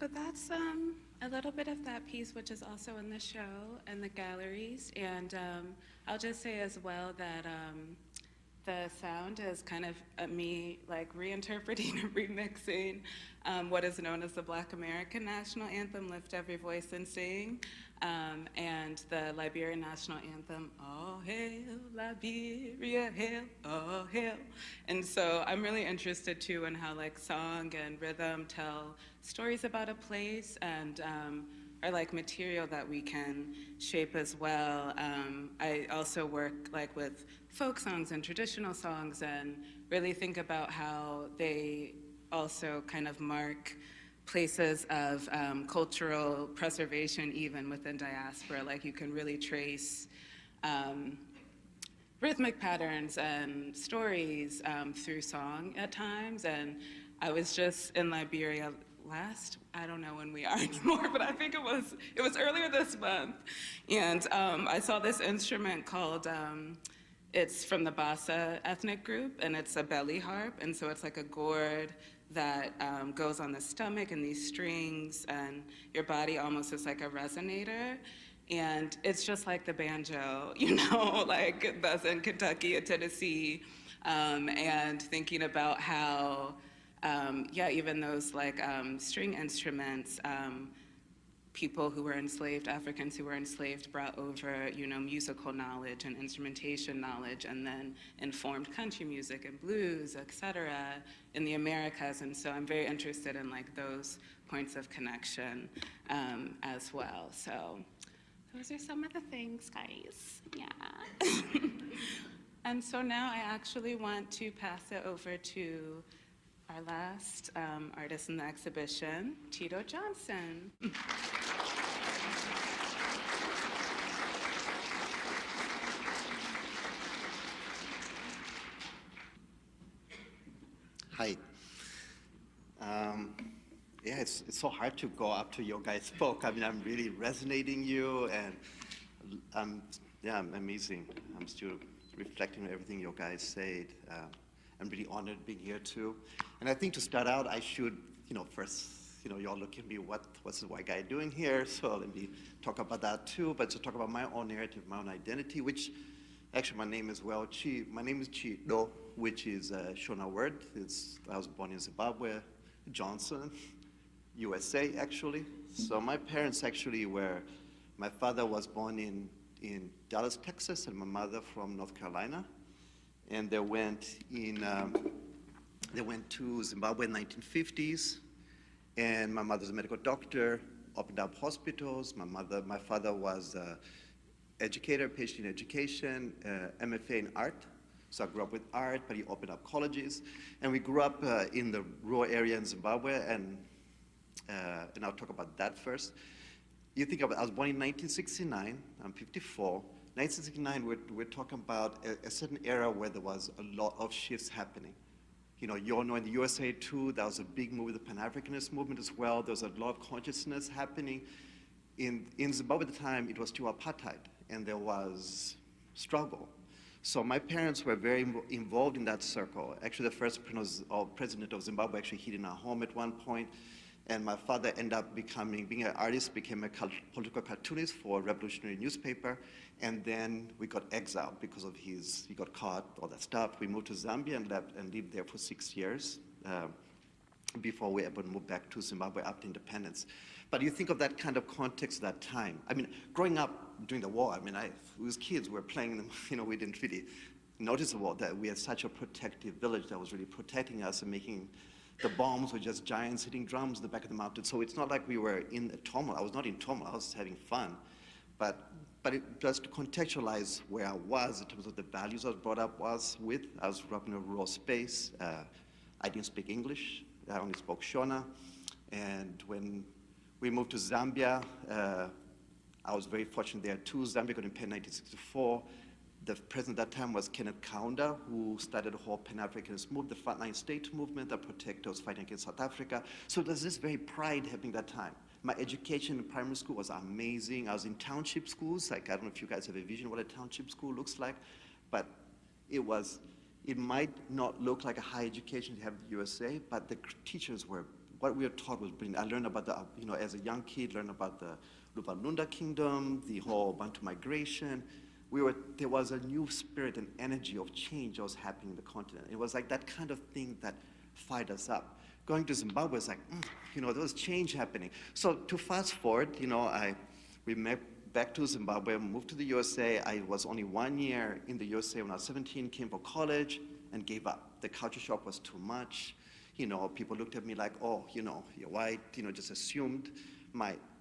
So that's a little bit of that piece, which is also in the show and the galleries. And I'll just say as well that the sound is kind of me like reinterpreting and remixing what is known as the Black American National Anthem, Lift Every Voice and Sing, and the Liberian National Anthem, All Hail Liberia, Hail, All Hail. And so I'm really interested too in how like song and rhythm tell stories about a place and are like material that we can shape as well. I also work like with folk songs and traditional songs and really think about how they also kind of mark places of cultural preservation even within diaspora. Like you can really trace rhythmic patterns and stories through song at times. And I was just in Liberia I don't know when we are anymore, but I think it was earlier this month. And I saw this instrument called, it's from the Bassa ethnic group, and it's a belly harp. And so it's like a gourd that goes on the stomach and these strings, and your body almost is like a resonator. And it's just like the banjo, you know, like that's in Kentucky and Tennessee. And thinking about how, even those like string instruments, people who were enslaved, Africans who were enslaved, brought over, you know, musical knowledge and instrumentation knowledge, and then informed country music and blues, et cetera, in the Americas. And so I'm very interested in like those points of connection as well. So those are some of the things, guys. Yeah. And so now I actually want to pass it over to our last artist in the exhibition, Chido Johnson. Hi. Yeah, it's so hard to go up to your guys' spoke. I mean, I'm really resonating you, and I'm amazing. I'm still reflecting on everything you guys said. I'm really honored being here too. And I think to start out, I should, first, y'all look at me, what's the white guy doing here? So let me talk about that too, but to talk about my own narrative, my own identity, which actually my name is well, my name is Chido, which is a Shona word. I was born in Zimbabwe, Johnson, USA, actually. So my parents actually were, my father was born in Dallas, Texas, and my mother from North Carolina. And they went to Zimbabwe in the 1950s. And my mother's a medical doctor, opened up hospitals. My father was an educator, PhD in education, MFA in art. So I grew up with art, but he opened up colleges. And we grew up in the rural area in Zimbabwe, and I'll talk about that first. You think about, I was born in 1969, I'm 54. 1969, we're talking about a certain era where there was a lot of shifts happening. You know, you all know in the USA too, there was a big move, the Pan-Africanist movement as well. There was a lot of consciousness happening. In Zimbabwe at the time, it was still apartheid, and there was struggle. So my parents were very involved in that circle. Actually, the first president of Zimbabwe actually hid in our home at one point, and my father ended up being an artist, became a political cartoonist for a revolutionary newspaper, and then we got exiled because of he got caught, all that stuff. We moved to Zambia and lived there for 6 years before we were able to move back to Zimbabwe after independence. But you think of that kind of context, that time. I mean, growing up during the war, I mean, we as kids were playing, you know, we didn't really notice the war, that we had such a protective village that was really protecting us and making the bombs were just giants hitting drums in the back of the mountain. So it's not like we were in a turmoil. I was not in turmoil, I was having fun. But it just to contextualize where I was in terms of the values I was brought up with. I was brought up in a rural space. I didn't speak English. I only spoke Shona. And when we moved to Zambia, I was very fortunate there too. Zambia got independent in 1964. The president at that time was Kenneth Kaunda, who started the whole Pan-Africanist movement, the Frontline State movement that protected us fighting against South Africa. So there's this very pride happening that time. My education in primary school was amazing. I was in township schools. Like, I don't know if you guys have a vision what a township school looks like, but it might not look like a high education you have in the USA, but the teachers were, what we were taught was brilliant. I learned about as a young kid, learned about the Luvalunda Kingdom, the whole Bantu migration. There was a new spirit and energy of change that was happening in the continent. It was like that kind of thing that fired us up. Going to Zimbabwe was like, there was change happening. So to fast forward, we met back to Zimbabwe, moved to the USA. I was only 1 year in the USA when I was 17, came for college and gave up. The culture shock was too much. People looked at me like, oh, you're white, just assumed.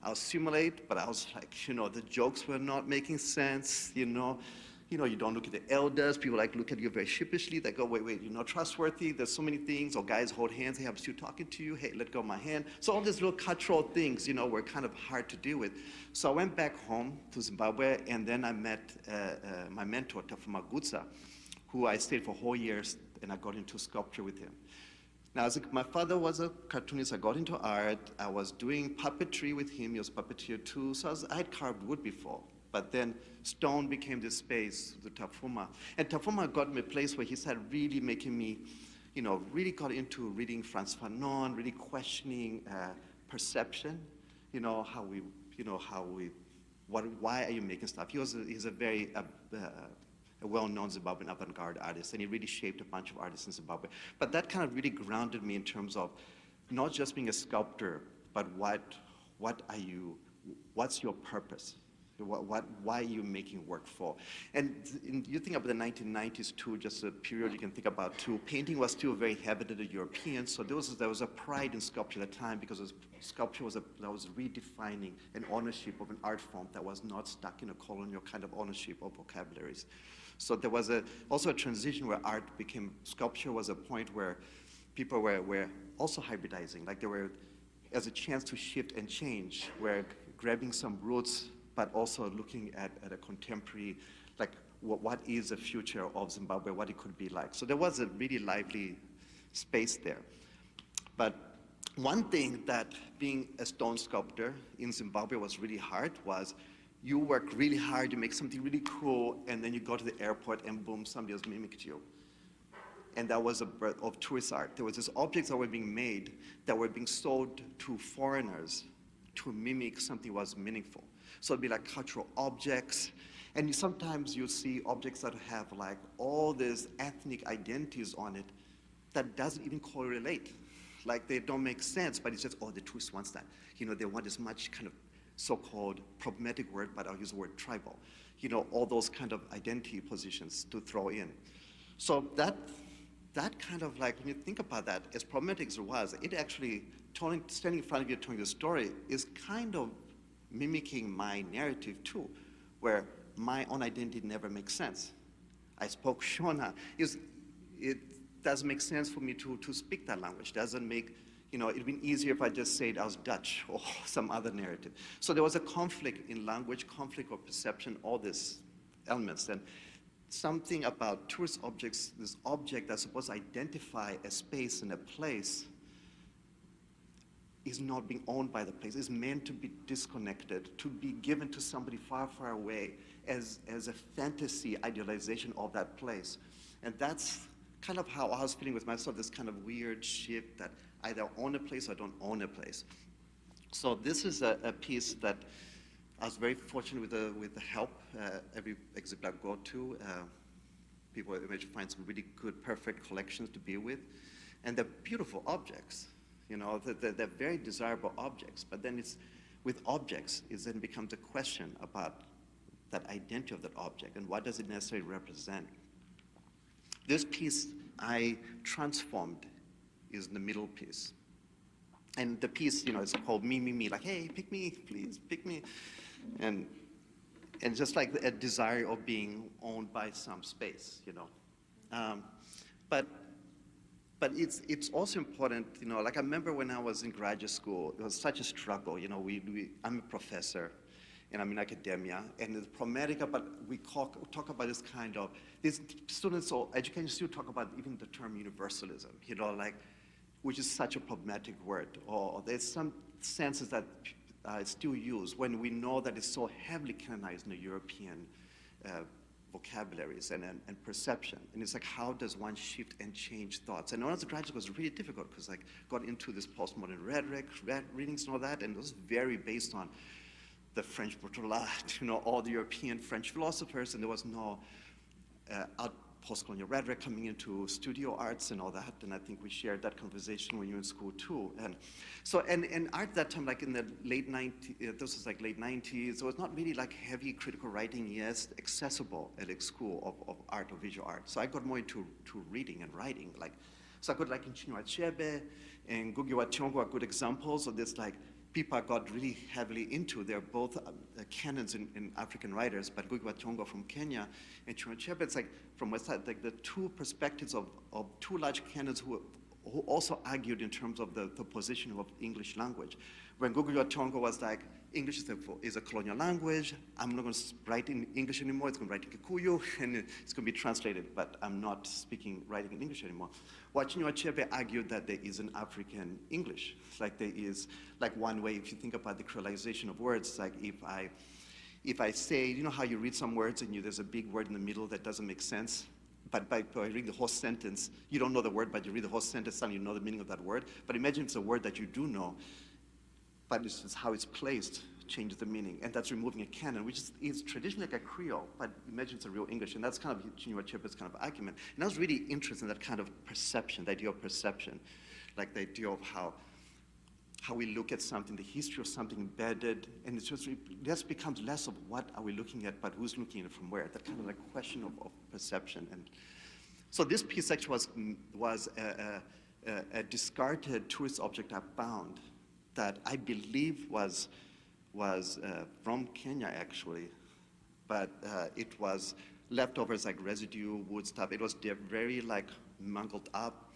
I was simulate, but I was like, the jokes were not making sense, you don't look at the elders. People look at you very sheepishly. They go, wait, you're not trustworthy. There's so many things. Or guys hold hands. Hey, I'm still talking to you. Hey, let go of my hand. So all these little cultural things, were kind of hard to deal with. So I went back home to Zimbabwe, and then I met my mentor, Tafuma Gutsa, who I stayed for whole years, and I got into sculpture with him. Now, my father was a cartoonist. I got into art. I was doing puppetry with him. He was a puppeteer too. So I had carved wood before. But then stone became this space, the Tafuma. And Tafuma got me a place where he started really making me, really got into reading Frantz Fanon, really questioning perception, why are you making stuff? He's a very a well-known Zimbabwean avant-garde artist, and he really shaped a bunch of artists in Zimbabwe. But that kind of really grounded me in terms of not just being a sculptor, but what's your purpose? Why are you making work for? And you think about the 1990s too, just a period you can think about too. Painting was still very heavily European, so there was a pride in sculpture at the time because sculpture was redefining an ownership of an art form that was not stuck in a colonial kind of ownership of vocabularies. So there was also a transition where sculpture was a point where people were also hybridizing, like they were, as a chance to shift and change, where grabbing some roots but also looking at a contemporary, like what is the future of Zimbabwe, what it could be like. So there was a really lively space there. But one thing that being a stone sculptor in Zimbabwe was really hard was you work really hard, you make something really cool, and then you go to the airport and boom, somebody else mimicked you. And that was a birth of tourist art. There was these objects that were being made that were being sold to foreigners to mimic something that was meaningful. So it'd be like cultural objects. And sometimes you see objects that have like all these ethnic identities on it that doesn't even correlate. like they don't make sense, but it's just, oh, the tourist wants that. They want as much kind of so-called problematic word, but I'll use the word tribal. All those kind of identity positions to throw in. So that kind of like, when you think about that, as problematic as it was, it actually, standing in front of you telling the story is kind of mimicking my narrative too, where my own identity never makes sense. I spoke Shona. It doesn't make sense for me to speak that language. Doesn't make, it'd been easier if I just said I was Dutch or some other narrative. So there was a conflict in language, conflict of perception, all these elements. And something about tourist objects, this object that's supposed to identify a space and a place, is not being owned by the place. It's meant to be disconnected, to be given to somebody far, far away as a fantasy idealization of that place. And that's kind of how I was feeling with myself, this kind of weird shift that either I own a place or I don't own a place. So this is a piece that I was very fortunate with the help. Every exhibit I go to, people manage to find some really good, perfect collections to be with. And they're beautiful objects. They're very desirable objects, but then with objects, it then becomes a question about that identity of that object and what does it necessarily represent. This piece I transformed is the middle piece. And the piece, is called Me, Me, Me, like, hey, pick me, please, pick me. And just like a desire of being owned by some space, But it's also important, like I remember when I was in graduate school, it was such a struggle. I'm a professor, and I'm in academia, and it's problematic, but we talk about this kind of, these students or education students talk about even the term universalism, which is such a problematic word. Or there's some senses that it's still used when we know that it's so heavily canonized in the European vocabularies and perception. And it's like, how does one shift and change thoughts? And when I was a graduate, it was really difficult because I got into this postmodern rhetoric, readings and all that, and it was very based on the French Burkhalter, all the European French philosophers, and there was no post-colonial rhetoric coming into studio arts and all that, and I think we shared that conversation when you were in school too. And so, and art at that time, like in the late 90s, this was like late 90s, so it was not really like heavy critical writing, yes, accessible at a school of art or visual art. So I got more into reading and writing, so I got like in Shebeshe and Ngugi wa Thiong'o are good examples of this, like, people I got really heavily into. They're both canons in African writers, but Ngugi wa Thiong'o from Kenya and Shebeshe, it's like from West Side, like the two perspectives of two large canons who also argued in terms of the position of English language. When Ngugi wa Thiong'o was like, English is a colonial language, I'm not going to write in English anymore, it's going to write in Kikuyu, and it's going to be translated, but I'm not writing in English anymore. Chinua Achebe argued that there is an African English. Like there is, like one way, if you think about the creolization of words, like if I say, how you read some words and there's a big word in the middle that doesn't make sense, but by reading the whole sentence, you don't know the word, but you read the whole sentence and you know the meaning of that word. But imagine it's a word that you do know, but it's just how it's placed changes the meaning, and that's removing a canon, which is traditionally like a Creole, but imagine it's a real English, and that's kind of Chinua Achebe's kind of argument. And I was really interested in that kind of perception, the idea of perception, like the idea of how we look at something, the history of something embedded, and it just becomes less of what are we looking at, but who's looking at it from where, that kind of like question of perception. And so this piece actually was a discarded tourist object I found that I believe was from Kenya actually, but it was leftovers like residue, wood stuff. It was very like mangled up.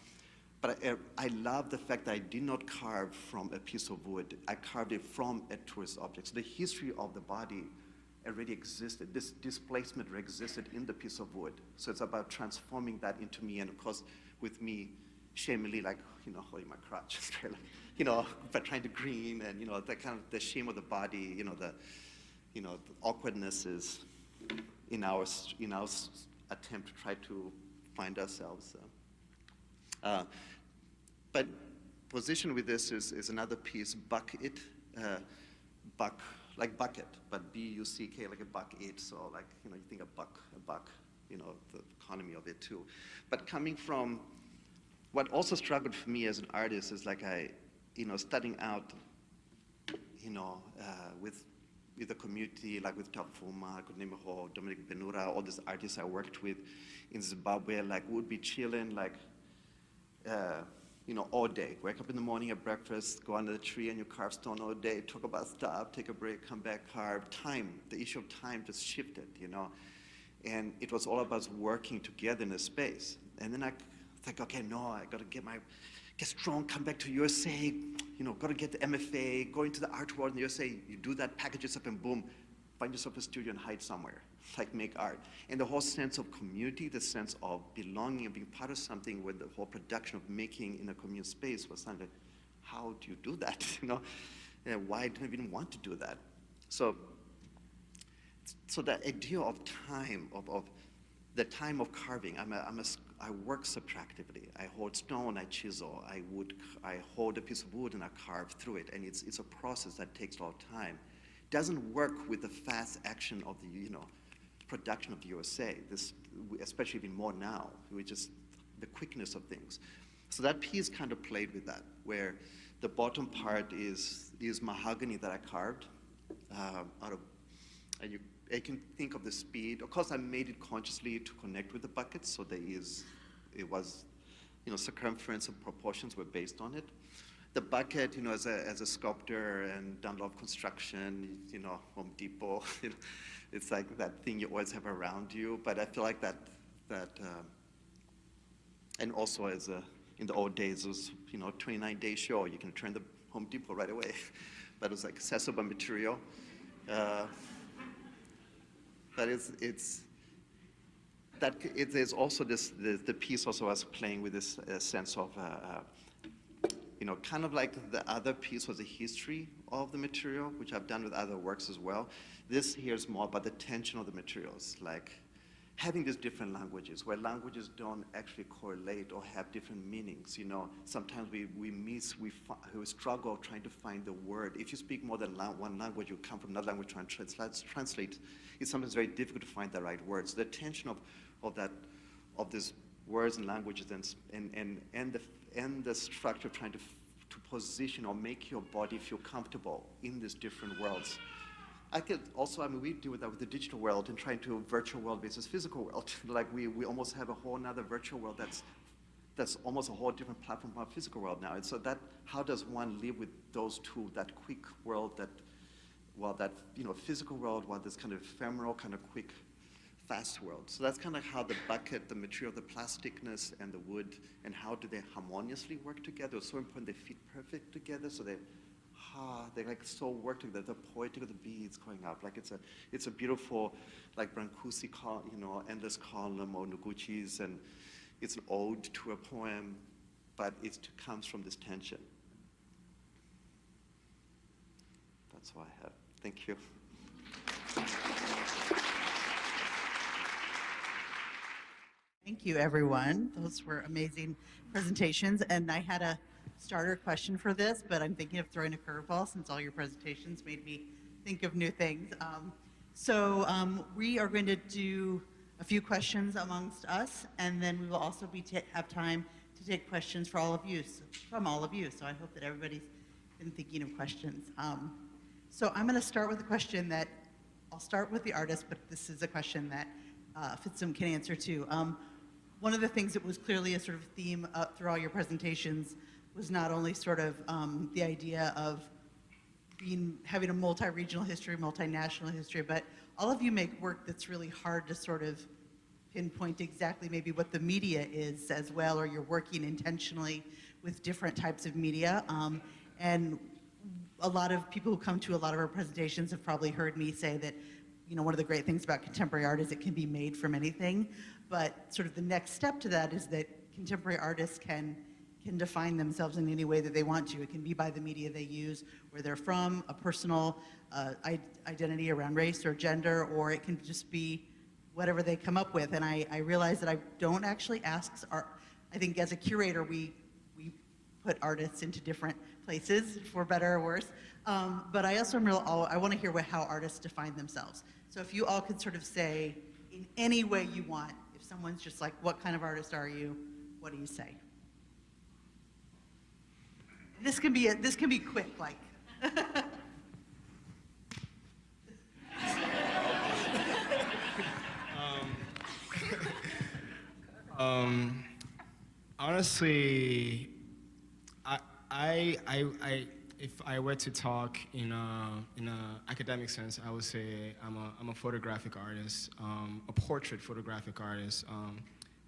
But I love the fact that I did not carve from a piece of wood. I carved it from a tourist object. So the history of the body already existed. This displacement existed in the piece of wood. So it's about transforming that into me, and of course, with me, shamefully, like, holding my crotch, but trying to green, and, that kind of the shame of the body, the awkwardness is in our attempt to try to find ourselves. But position with this is another piece, bucket, like bucket, but B-U-C-K, like a bucket. So like, you think a buck, the economy of it too. But coming from what also struggled for me as an artist is like starting out, with the community, like with Tafuma, Kunemeho, Dominic Benura, all these artists I worked with in Zimbabwe, like would be chilling, like, all day. Wake up in the morning at breakfast, go under the tree and you carve stone all day, talk about stuff, take a break, come back, carve. Time, the issue of time just shifted, And it was all about working together in a space. And then I was like, okay, no, I gotta get strong, come back to USA, gotta get the MFA, go into the art world in the USA. You do that, package yourself, and boom, find yourself a studio and hide somewhere, like make art. And the whole sense of community, the sense of belonging and being part of something with the whole production of making in a communal space was something like, how do you do that, why do you even want to do that? So the idea of time, of the time of carving, I work subtractively. I hold stone, I chisel, I hold a piece of wood and I carve through it, and it's a process that takes a lot of time. Doesn't work with the fast action of the production of the USA. This, especially even more now, with just the quickness of things. So that piece kind of played with that, where the bottom part is mahogany that I carved out of, and you can think of the speed. Of course, I made it consciously to connect with the buckets, so it was, circumference and proportions were based on it. The bucket, as a sculptor and done a lot of construction, Home Depot, it's like that thing you always have around you. But I feel like that, and also in the old days, it was, 29-day show. You can turn the Home Depot right away. But it was like accessible material. But there's also the piece also was playing with this sense of, kind of like the other piece was the history of the material, which I've done with other works as well. This here is more about the tension of the materials, like having these different languages, where languages don't actually correlate or have different meanings. Sometimes we struggle trying to find the word. If you speak more than one language, you come from another language trying to translate. It's sometimes very difficult to find the right words. The tension of these words and languages and the structure of trying to position or make your body feel comfortable in these different worlds. We deal with that with the digital world and trying to virtual world versus physical world. Like we almost have a whole nother virtual world that's almost a whole different platform from our physical world now. And so how does one live with those two, that quick world, that physical world, while this kind of ephemeral, kind of quick, fast world. So that's kind of how the bucket, the material, the plasticness, and the wood, and how do they harmoniously work together? It's so important they fit perfect together, so they like so work together. The poetic of the beads going up, like it's a beautiful, like Brancusi, endless column or Noguchi's, and it's an ode to a poem, but it comes from this tension. That's what I have. Thank you. Thank you, everyone. Those were amazing presentations, and I had a starter question for this, but I'm thinking of throwing a curveball since all your presentations made me think of new things. We are going to do a few questions amongst us, and then we will also have time to take questions from all of you. So I hope that everybody's been thinking of questions. So I'm going to start with a question that I'll start with the artist, but this is a question that Fitsum can answer too. One of the things that was clearly a sort of theme through all your presentations was not only sort of the idea of having a multi-regional history, multinational history, but all of you make work that's really hard to sort of pinpoint exactly maybe what the media is as well, or you're working intentionally with different types of media. And a lot of people who come to a lot of our presentations have probably heard me say that, one of the great things about contemporary art is it can be made from anything, but sort of the next step to that is that contemporary artists can define themselves in any way that they want to. It can be by the media they use, where they're from, a personal identity around race or gender, or it can just be whatever they come up with. And I realize that I don't actually ask I think as a curator, we put artists into different places, for better or worse. But I also I want to hear how artists define themselves. So if you all could sort of say, in any way you want, if someone's just like, what kind of artist are you? What do you say? This can be quick, like. Honestly, if I were to talk in a academic sense, I would say I'm a photographic artist, a portrait photographic artist,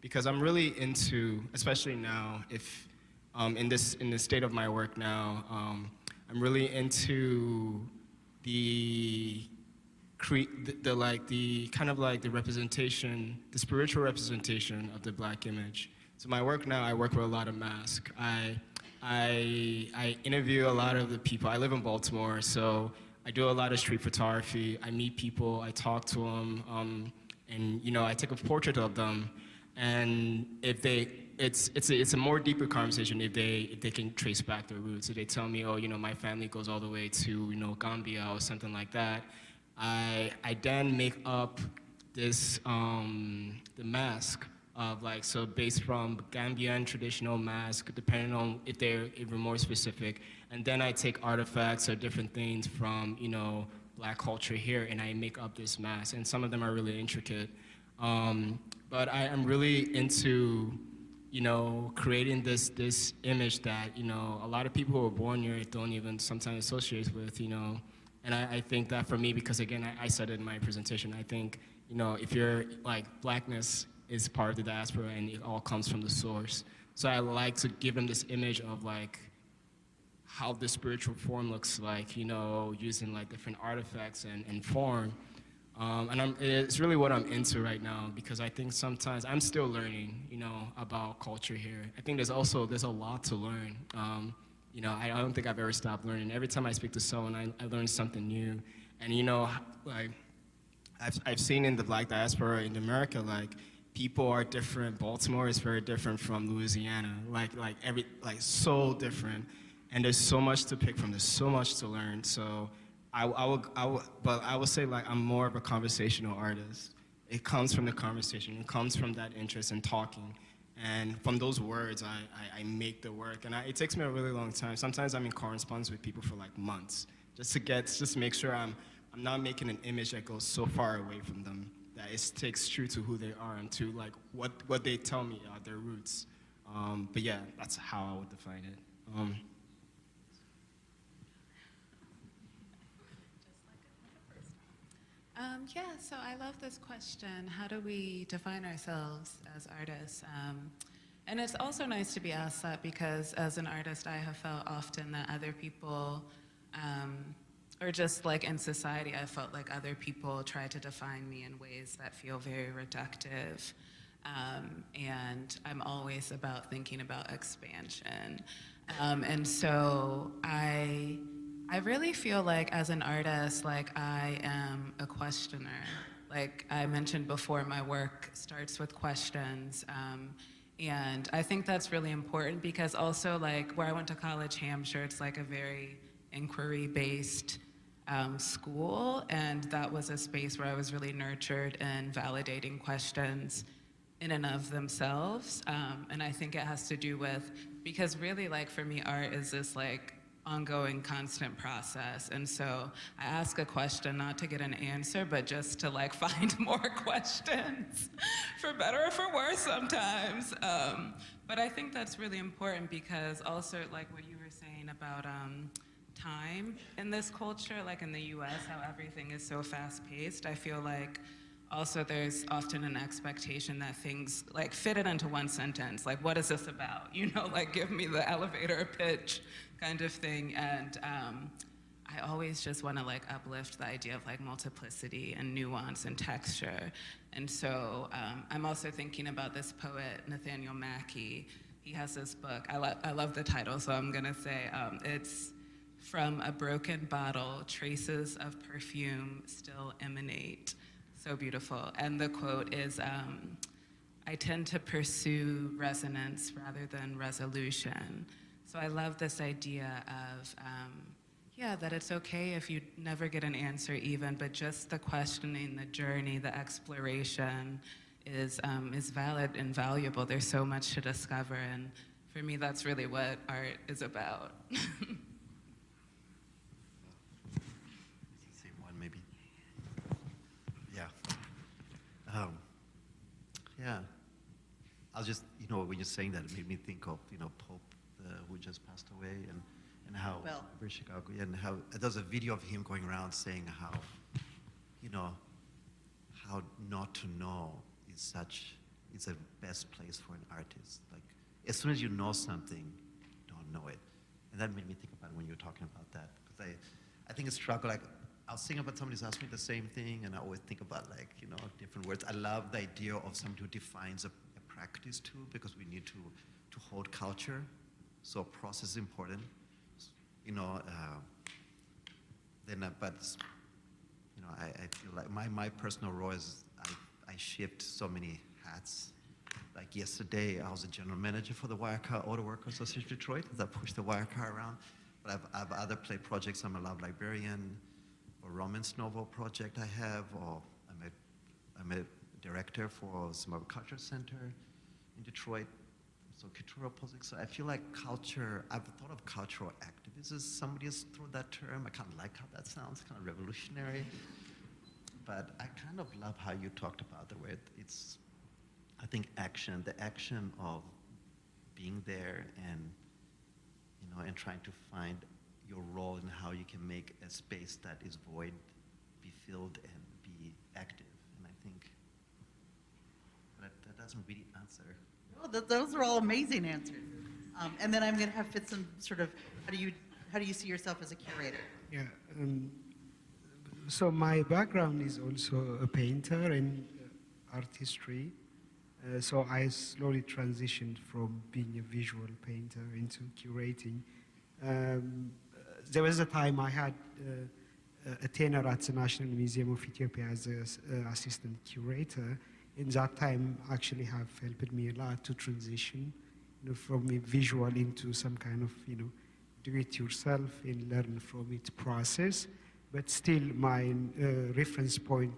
because I'm really into, especially now, if in the state of my work now, I'm really into the kind of like the representation, the spiritual representation of the Black image. So my work now, I work with a lot of masks. I interview a lot of the people. I live in Baltimore, so I do a lot of street photography. I meet people, I talk to them, and I take a portrait of them. And if it's a more deeper conversation if they can trace back their roots. If they tell me, oh, my family goes all the way to Gambia or something like that, I then make up this the mask of so based from Gambian traditional mask, depending on if we're more specific, and then I take artifacts or different things from Black culture here, and I make up this mask, and some of them are really intricate. But I am really into creating this image that a lot of people who are born here don't even sometimes associate with, and I think that for me, because again, I said it in my presentation, I think if you're Blackness is part of the diaspora and it all comes from the source. So I like to give them this image of how the spiritual form looks like, using different artifacts and form. And it's really what I'm into right now, because I think sometimes I'm still learning, about culture here. I think there's a lot to learn. I don't think I've ever stopped learning. Every time I speak to someone, I learn something new. And I've seen in the Black diaspora in America, people are different. Baltimore is very different from Louisiana, so different. And there's so much to pick from. There's so much to learn. So but I would say I'm more of a conversational artist. It comes from the conversation. It comes from that interest in talking. And from those words, I make the work. And it takes me a really long time. Sometimes I'm in correspondence with people for months, just to make sure I'm not making an image that goes so far away from them that it sticks true to who they are and to what they tell me are their roots. But yeah, that's how I would define it. Yeah, so I love this question. How do we define ourselves as artists? And it's also nice to be asked that, because as an artist, I have felt often that other people, or just in society, I felt like other people try to define me in ways that feel very reductive. And I'm always about thinking about expansion. And so I really feel like as an artist, I am a questioner. Like I mentioned before, my work starts with questions. And I think that's really important, because also where I went to college, Hampshire, it's a very inquiry-based school. And that was a space where I was really nurtured in validating questions in and of themselves. And I think it has to do with, because really for me, art is this ongoing, constant process. And so I ask a question not to get an answer, but just to find more questions, for better or for worse sometimes. But I think that's really important, because also what you were saying about time in this culture, in the US, how everything is so fast-paced, I feel also there's often an expectation that things fit it into one sentence. What is this about? Give me the elevator pitch kind of thing. And I always just want to uplift the idea of multiplicity and nuance and texture. And so I'm also thinking about this poet, Nathaniel Mackey. He has this book. I love the title, so I'm gonna say it's From a Broken Bottle, Traces of Perfume Still Emanate. So beautiful. And the quote is, I tend to pursue resonance rather than resolution. So I love this idea of, that it's okay if you never get an answer even, but just the questioning, the journey, the exploration is valid and valuable. There's so much to discover. And for for me, that's really what art is about. Same one, maybe. Yeah. Yeah. I was just, when you're saying that, it made me think of, Pope, who just passed away, and how, Well. Chicago, yeah, and how there's a video of him going around saying how, how not to know is a best place for an artist. Like, as soon as you know something, don't know it. And that made me think about when you were talking about that, because I think it's struggle, like, I was thinking about somebody's asked me the same thing, and I always think about, like, different words. I love the idea of somebody who defines a practice too, because we need to hold culture. So process is important, I feel like my personal role is I shift so many hats. Like yesterday, I was a general manager for the Wirecar Auto Workers Association of Detroit, as I push the Wirecar around. But I have other play projects. I'm a love librarian, or romance novel project I have, or I'm a director for some Burkhalter Center in Detroit, so curatorial projects. So I feel like culture, I've thought of cultural activism. Somebody has thrown that term. I kind of like how that sounds, kind of revolutionary. But I kind of love how you talked about the way it's, I think the action of being there and, and trying to find your role in how you can make a space that is void be filled and be active. And I think that doesn't really answer. Oh, those are all amazing answers. And then I'm going to have Fitsum sort of, how do you see yourself as a curator? Yeah. So my background is also a painter and art history. So I slowly transitioned from being a visual painter into curating. There was a time I had a tenure at the National Museum of Ethiopia as an assistant curator. In that time, actually have helped me a lot to transition, from a visual into some kind of, do it yourself and learn from it process. But still, my reference point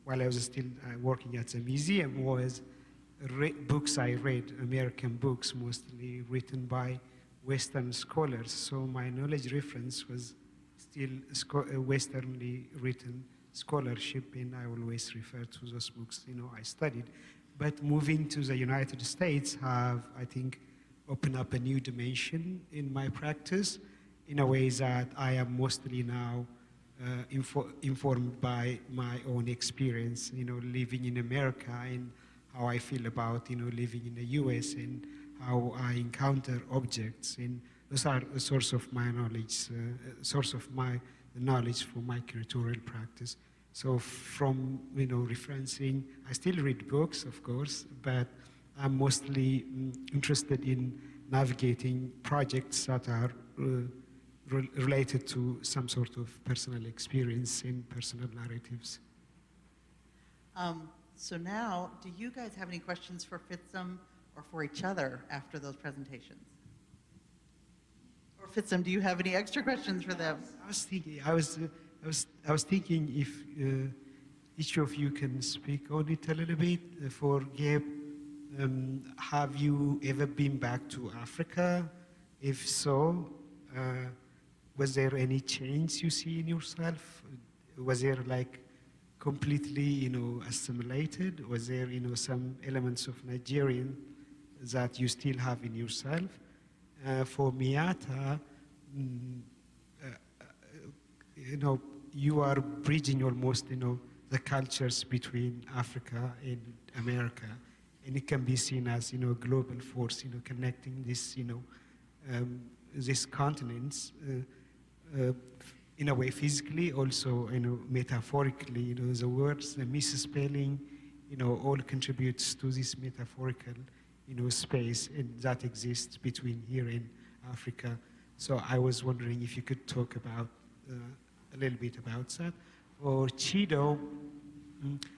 while I was still working at the museum was books I read, American books, mostly written by Western scholars. So my knowledge reference was still Westernly written scholarship, and I always refer to those books, I studied. But moving to the United States have, I think, opened up a new dimension in my practice in a way that I am mostly now informed by my own experience, living in America and how I feel about, living in the US and how I encounter objects. And those are a source of my knowledge, knowledge for my curatorial practice. So from, referencing, I still read books, of course, but I'm mostly interested in navigating projects that are related to some sort of personal experience and personal narratives. So now, do you guys have any questions for Fitsum or for each other after those presentations? Or Fitsum, do you have any extra questions for them? I was thinking if each of you can speak on it a little bit. For Gabe, have you ever been back to Africa? If so, was there any change you see in yourself? Was there like completely, assimilated? Was there, some elements of Nigerian that you still have in yourself? For Miatta, you are bridging almost, the cultures between Africa and America, and it can be seen as, a global force, connecting this, these continents, in a way physically, also, metaphorically, the words, the misspelling, all contributes to this metaphorical, space and that exists between here and Africa. So I was wondering if you could talk about a little bit about that. For Chido,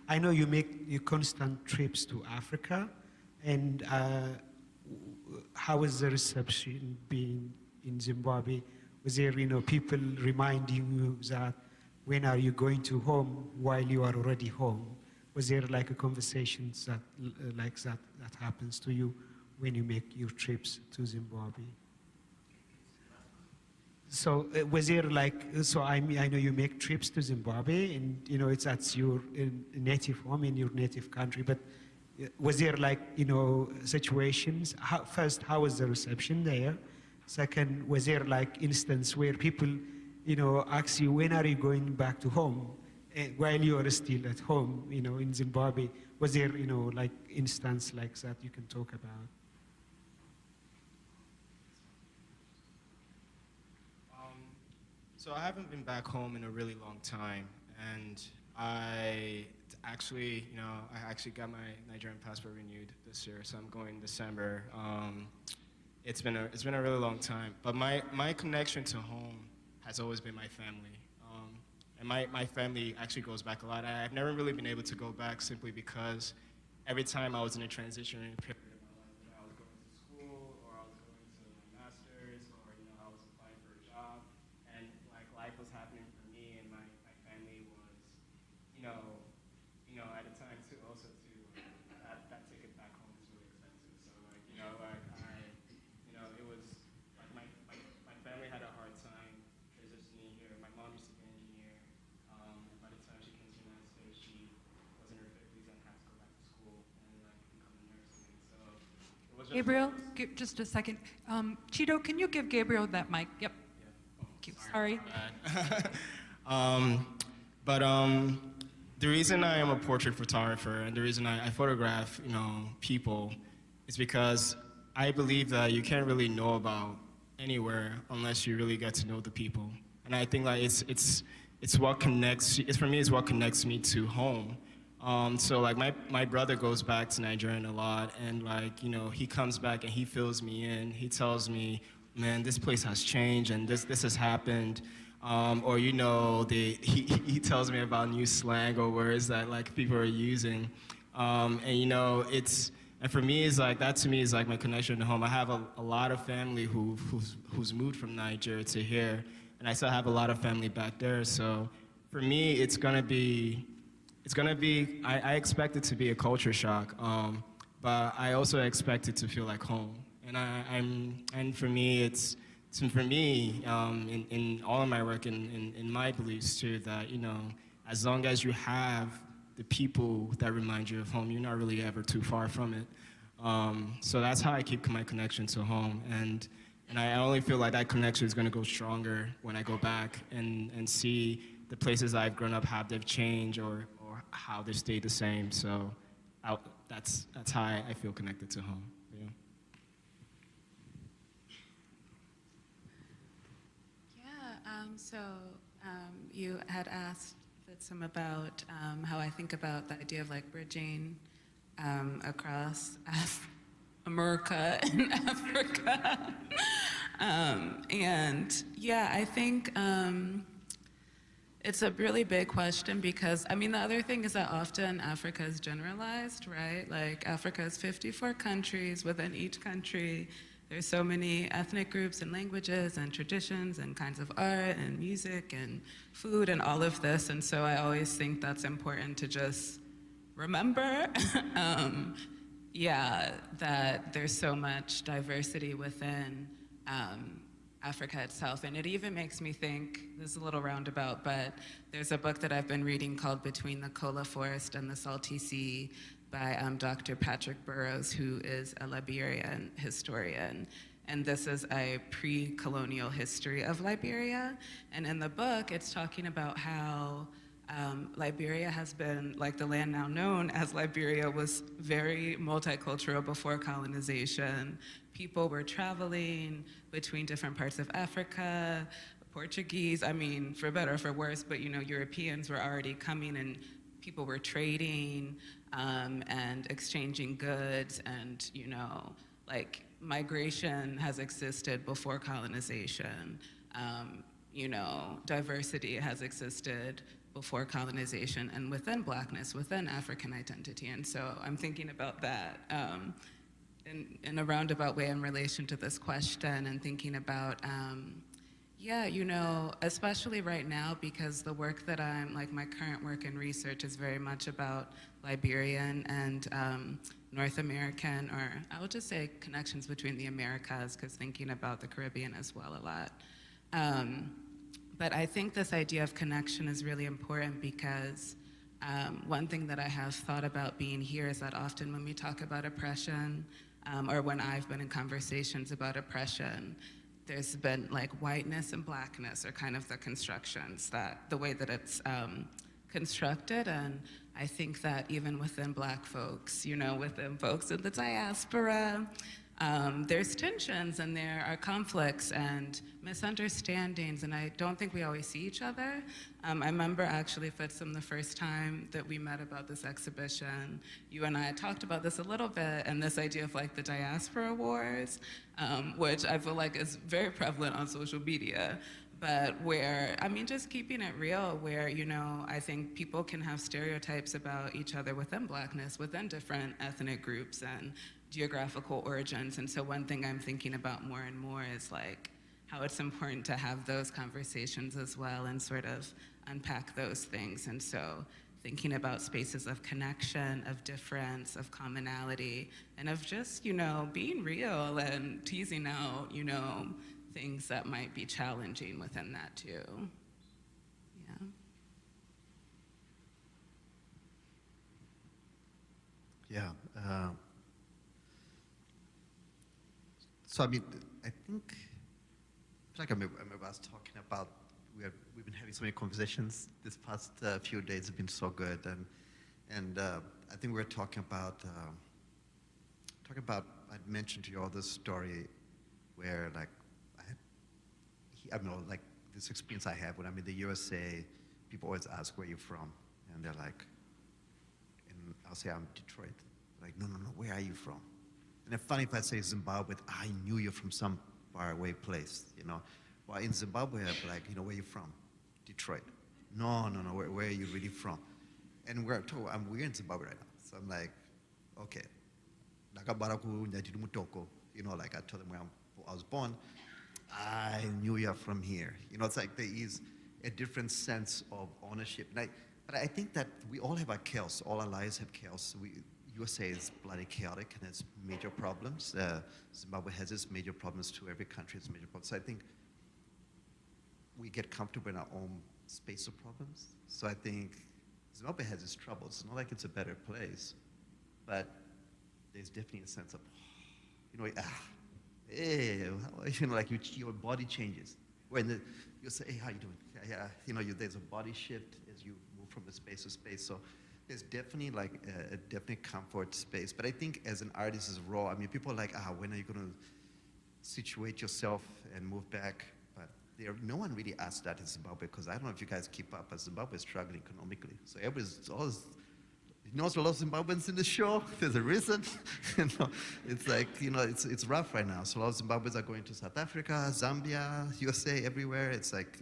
I know you make your constant trips to Africa, and how is the reception being in Zimbabwe? Was there, people reminding you that when are you going to home while you are already home? Was there like a conversation that like that happens to you when you make your trips to Zimbabwe? So was there like, so I mean, I know you make trips to Zimbabwe and, you know, that's your native home in your native country, but was there like, you know, situations, first, how was the reception there? Second, was there like instance where people, you know, ask you, when are you going back to home? While you are still at home, you know, in Zimbabwe, was there, you know, like instance like that you can talk about? So I haven't been back home in a really long time, and I actually, you know, I actually got my Nigerian passport renewed this year, so I'm going in December. It's been a really long time, but my connection to home has always been my family, and my family actually goes back a lot. I've never really been able to go back simply because every time I was in a transitionary period of my life, whether I was going to school or I was going to my master's or, you know, I was applying for a job, and like life was happening for me, and my family was, you know, at a time too also too, that ticket back home is really expensive. So like, you know, like it was like my family had a hard time transitioning here. My mom used to be an engineer. By the time she came to the United States, she was in her 50s and had to go back to school and like become a nurse. And so it was just Gabriel, just a second. Chido, can you give Gabriel that mic? Yep. Thank you. Sorry. The reason I am a portrait photographer and the reason I photograph, you know, people is because I believe that you can't really know about anywhere unless you really get to know the people. And I think like it's what connects, for me, it's what connects me to home. So like my brother goes back to Nigeria a lot, and like, you know, he comes back and he fills me in. He tells me, man, this place has changed and this has happened. Or, you know, he tells me about new slang or words that like people are using. And, you know, and for me, it's like, that to me is like my connection to home. I have a lot of family who's moved from Nigeria to here, and I still have a lot of family back there. So for me, it's gonna be, I expect it to be a culture shock, but I also expect it to feel like home. And for me, in all of my work, in my beliefs too, that, you know, as long as you have the people that remind you of home, you're not really ever too far from it. So that's how I keep my connection to home. And I only feel like that connection is going to go stronger when I go back and see the places I've grown up, how they've changed or how they've stayed the same. So that's how I feel connected to home. Yeah. You had asked Fitsum about how I think about the idea of like bridging across America and Africa. And yeah, I think it's a really big question because, I mean, the other thing is that often Africa is generalized, right? Like Africa is 54 countries. Within each country, there's so many ethnic groups and languages and traditions and kinds of art and music and food and all of this. And so I always think that's important to just remember, that there's so much diversity within Africa itself. And it even makes me think, this is a little roundabout, but there's a book that I've been reading called Between the Kola Forest and the Salty Sea by Dr. Patrick Burroughs, who is a Liberian historian. And this is a pre-colonial history of Liberia. And in the book, it's talking about how Liberia has been, like the land now known as Liberia, was very multicultural before colonization. People were traveling between different parts of Africa, Portuguese, I mean, for better or for worse, but you know, Europeans were already coming and people were trading and exchanging goods, and you know, like migration has existed before colonization. You know, diversity has existed before colonization and within Blackness, within African identity. And so I'm thinking about that in a roundabout way in relation to this question, and thinking about, Yeah, you know, especially right now, because the work that I'm, like my current work and research is very much about Liberian and North American, or I would just say connections between the Americas, because thinking about the Caribbean as well a lot. But I think this idea of connection is really important because one thing that I have thought about being here is that often when we talk about oppression, or when I've been in conversations about oppression, there's been like whiteness and blackness are kind of the constructions, that the way that it's constructed. And I think that even within Black folks, you know, within folks in the diaspora, there's tensions and there are conflicts and misunderstandings, and I don't think we always see each other. I remember actually, Fitsum, the first time that we met about this exhibition, you and I talked about this a little bit, and this idea of like the diaspora wars, which I feel like is very prevalent on social media. But where, I mean, just keeping it real, where, you know, I think people can have stereotypes about each other within Blackness, within different ethnic groups and geographical origins. And so one thing I'm thinking about more and more is like how it's important to have those conversations as well and sort of unpack those things. And so thinking about spaces of connection, of difference, of commonality, and of just, you know, being real and teasing out, you know, things that might be challenging within that too. Yeah. Yeah. So I mean, I think, I remember I was talking about, we've been having so many conversations this past few days have been so good, and I think we were talking about, I mentioned to you all this story where like, I don't know, like this experience I have when I'm in the USA, people always ask where you're from, and they're like, and I'll say I'm Detroit. Like, no, where are you from? And it's funny if I say Zimbabwe, I knew you're from some faraway place, you know. Well, in Zimbabwe, I'm like, you know, where you from? Detroit. No, where are you really from? And we're in Zimbabwe right now. So I'm like, okay. You know, like I told them where I was born. I knew you're from here. You know, it's like there is a different sense of ownership. But I think that we all have our chaos. All our lives have chaos. USA is bloody chaotic and has major problems. Zimbabwe has its major problems too. Every country has major problems. So I think we get comfortable in our own space of problems. So I think Zimbabwe has its troubles. It's not like it's a better place, but there's definitely a sense of, you know, you know, like your body changes. When you say, hey, how you doing? Yeah, you know, there's a body shift as you move from a space to space. So there's definitely like a definite comfort space. But I think as an artist is raw. I mean, people are like, when are you going to situate yourself and move back? But no one really asks that in Zimbabwe, because I don't know if you guys keep up, but Zimbabwe is struggling economically. So everybody's always, you know, a lot of Zimbabweans in the show. There's a reason. You know, it's like, you know, it's rough right now. So a lot of Zimbabweans are going to South Africa, Zambia, USA, everywhere. It's like,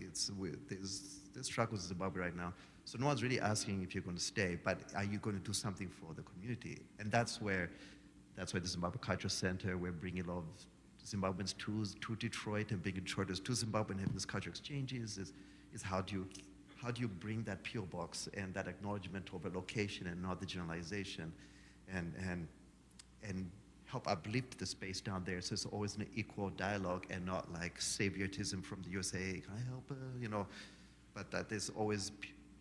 there's struggles in Zimbabwe right now. So no one's really asking if you're going to stay, but are you going to do something for the community? And that's where the Zimbabwe Cultural Center, we're bringing a lot of Zimbabweans to Detroit and bringing Detroiters to Zimbabwe and having these cultural exchanges. Is how do you bring that PO box and that acknowledgement of a location and not the generalization, and help uplift the space down there. So it's always an equal dialogue and not like saviorism from the USA. Can I help? You know, but that there's always,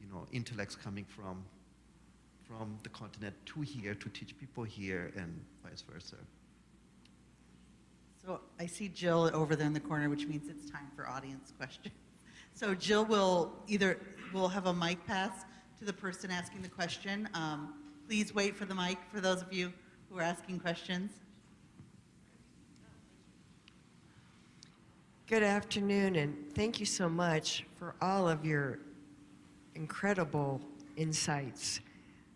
you know, intellects coming from the continent to here to teach people here and vice versa. So I see Jill over there in the corner, which means it's time for audience questions. So Jill will have a mic pass to the person asking the question. Please wait for the mic for those of you who are asking questions. Good afternoon, and thank you so much for all of your incredible insights.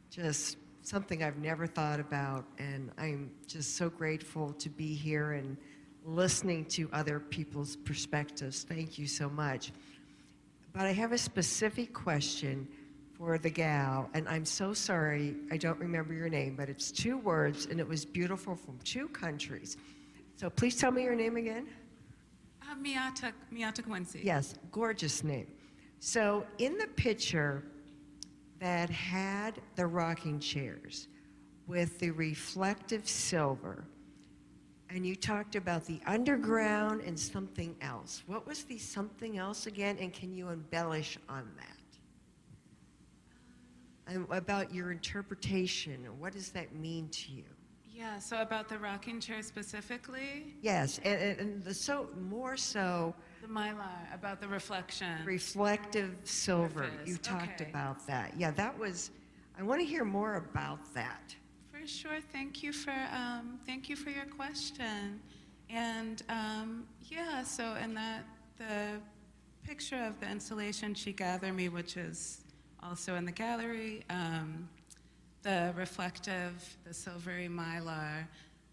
Just something I've never thought about, and I'm just so grateful to be here and listening to other people's perspectives. Thank you so much. But I have a specific question for the gal, and I'm so sorry, I don't remember your name, but it's 2 words, and it was beautiful from 2 countries. So please tell me your name again. Miatta Kawinzi. Yes, gorgeous name. So in the picture that had the rocking chairs with the reflective silver, and you talked about the underground and something else. What was the something else again, and can you embellish on that? And about your interpretation, what does that mean to you? Yeah, so about the rocking chair specifically, Yes, and more so the mylar, about the reflection. reflective silver. Surface, You talked okay. about that. Yeah, that was, I want to hear more about that. For sure. Thank you for your question. And yeah, so in the picture of the installation She Gathered Me, which is also in the gallery, the reflective, the silvery mylar.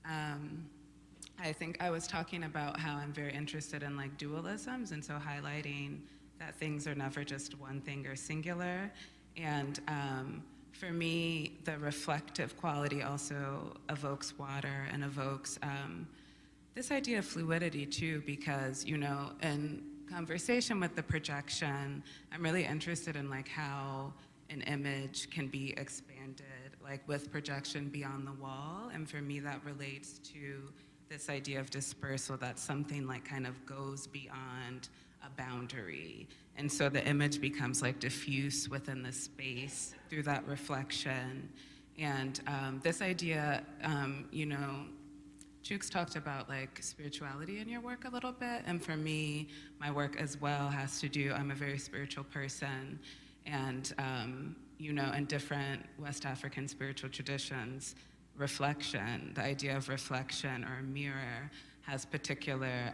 I think I was talking about how I'm very interested in like dualisms, and so highlighting that things are never just one thing or singular. And for me, the reflective quality also evokes water and evokes this idea of fluidity too, because, you know, in conversation with the projection, I'm really interested in like how an image can be expanded, like with projection beyond the wall. And for me, that relates to this idea of dispersal, that something like kind of goes beyond a boundary. And so the image becomes like diffuse within the space through that reflection. And this idea, you know, Chooks talked about like spirituality in your work a little bit. And for me, my work as well has to do, I'm a very spiritual person. And, you know, in different West African spiritual traditions, reflection, the idea of reflection or a mirror has particular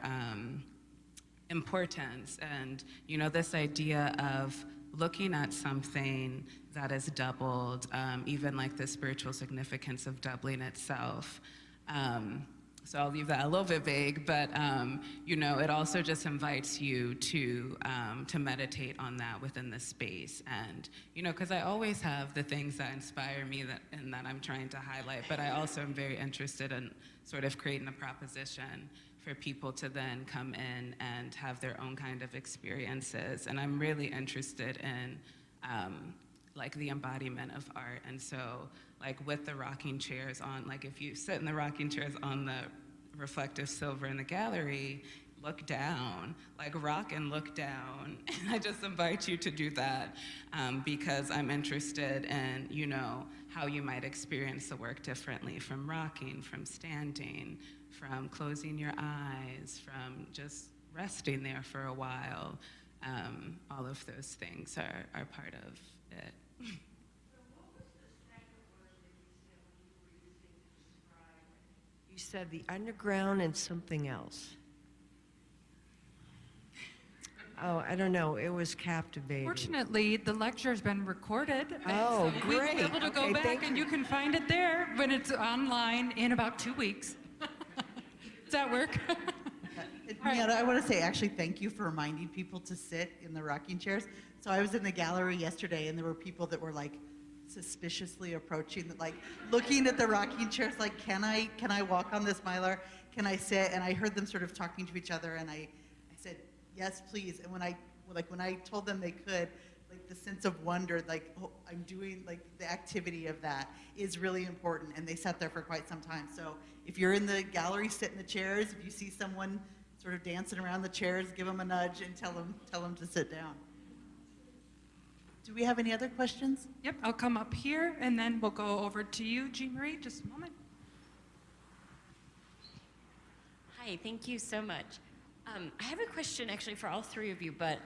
importance. And, you know, this idea of looking at something that is doubled, even like the spiritual significance of doubling itself. So I'll leave that a little bit vague, but you know, it also just invites you to meditate on that within the space. And you know, because I always have the things that inspire me and that I'm trying to highlight, but I also am very interested in sort of creating a proposition for people to then come in and have their own kind of experiences. And I'm really interested in like the embodiment of art. And so like with the rocking chairs on, like if you sit in the rocking chairs on the reflective silver in the gallery, look down, like rock and look down. And I just invite you to do that because I'm interested in, you know, how you might experience the work differently, from rocking, from standing, from closing your eyes, from just resting there for a while. All of those things are part of it. You said the underground and something else. Oh, I don't know. It was captivating. Fortunately, the lecture's been recorded. Oh, so we will great. be able to go Okay, back thank and you. you can find it there when it's online in about 2 weeks. Does that work? Miatta, I want to say actually thank you for reminding people to sit in the rocking chairs. So I was in the gallery yesterday and there were people that were like suspiciously approaching, like looking at the rocking chairs, like, can I walk on this mylar? Can I sit? And I heard them sort of talking to each other and I said, yes, please. And when I told them they could, like the sense of wonder, like, oh, I'm doing, like the activity of that is really important. And they sat there for quite some time. So if you're in the gallery, sit in the chairs. If you see someone sort of dancing around the chairs, give them a nudge and tell them to sit down. Do we have any other questions? Yep, I'll come up here and then we'll go over to you, Jean Marie, just a moment. Hi, thank you so much. I have a question actually for all three of you, but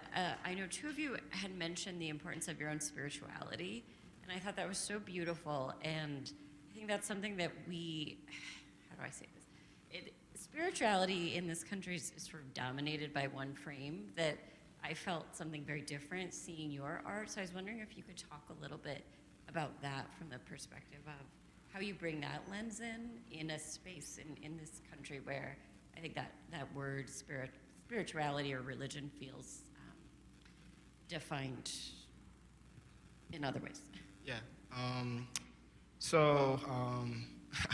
I know two of you had mentioned the importance of your own spirituality, and I thought that was so beautiful, and I think that's something that how do I say this? Spirituality in this country is sort of dominated by one frame that I felt something very different seeing your art, so I was wondering if you could talk a little bit about that from the perspective of how you bring that lens in a space in this country where I think that word spirituality or religion feels defined in other ways. Yeah. So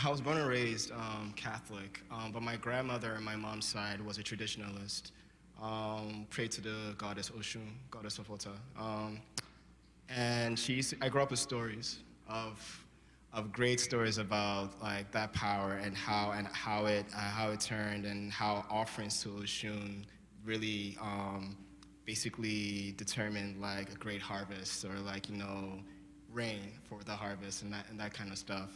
I was born and raised Catholic, but my grandmother on my mom's side was a traditionalist. pray to the goddess Oshun, goddess of water. And I grew up with stories of great stories about like that power and how it turned, and how offerings to Oshun really basically determined like a great harvest, or like, you know, rain for the harvest, and that kind of stuff.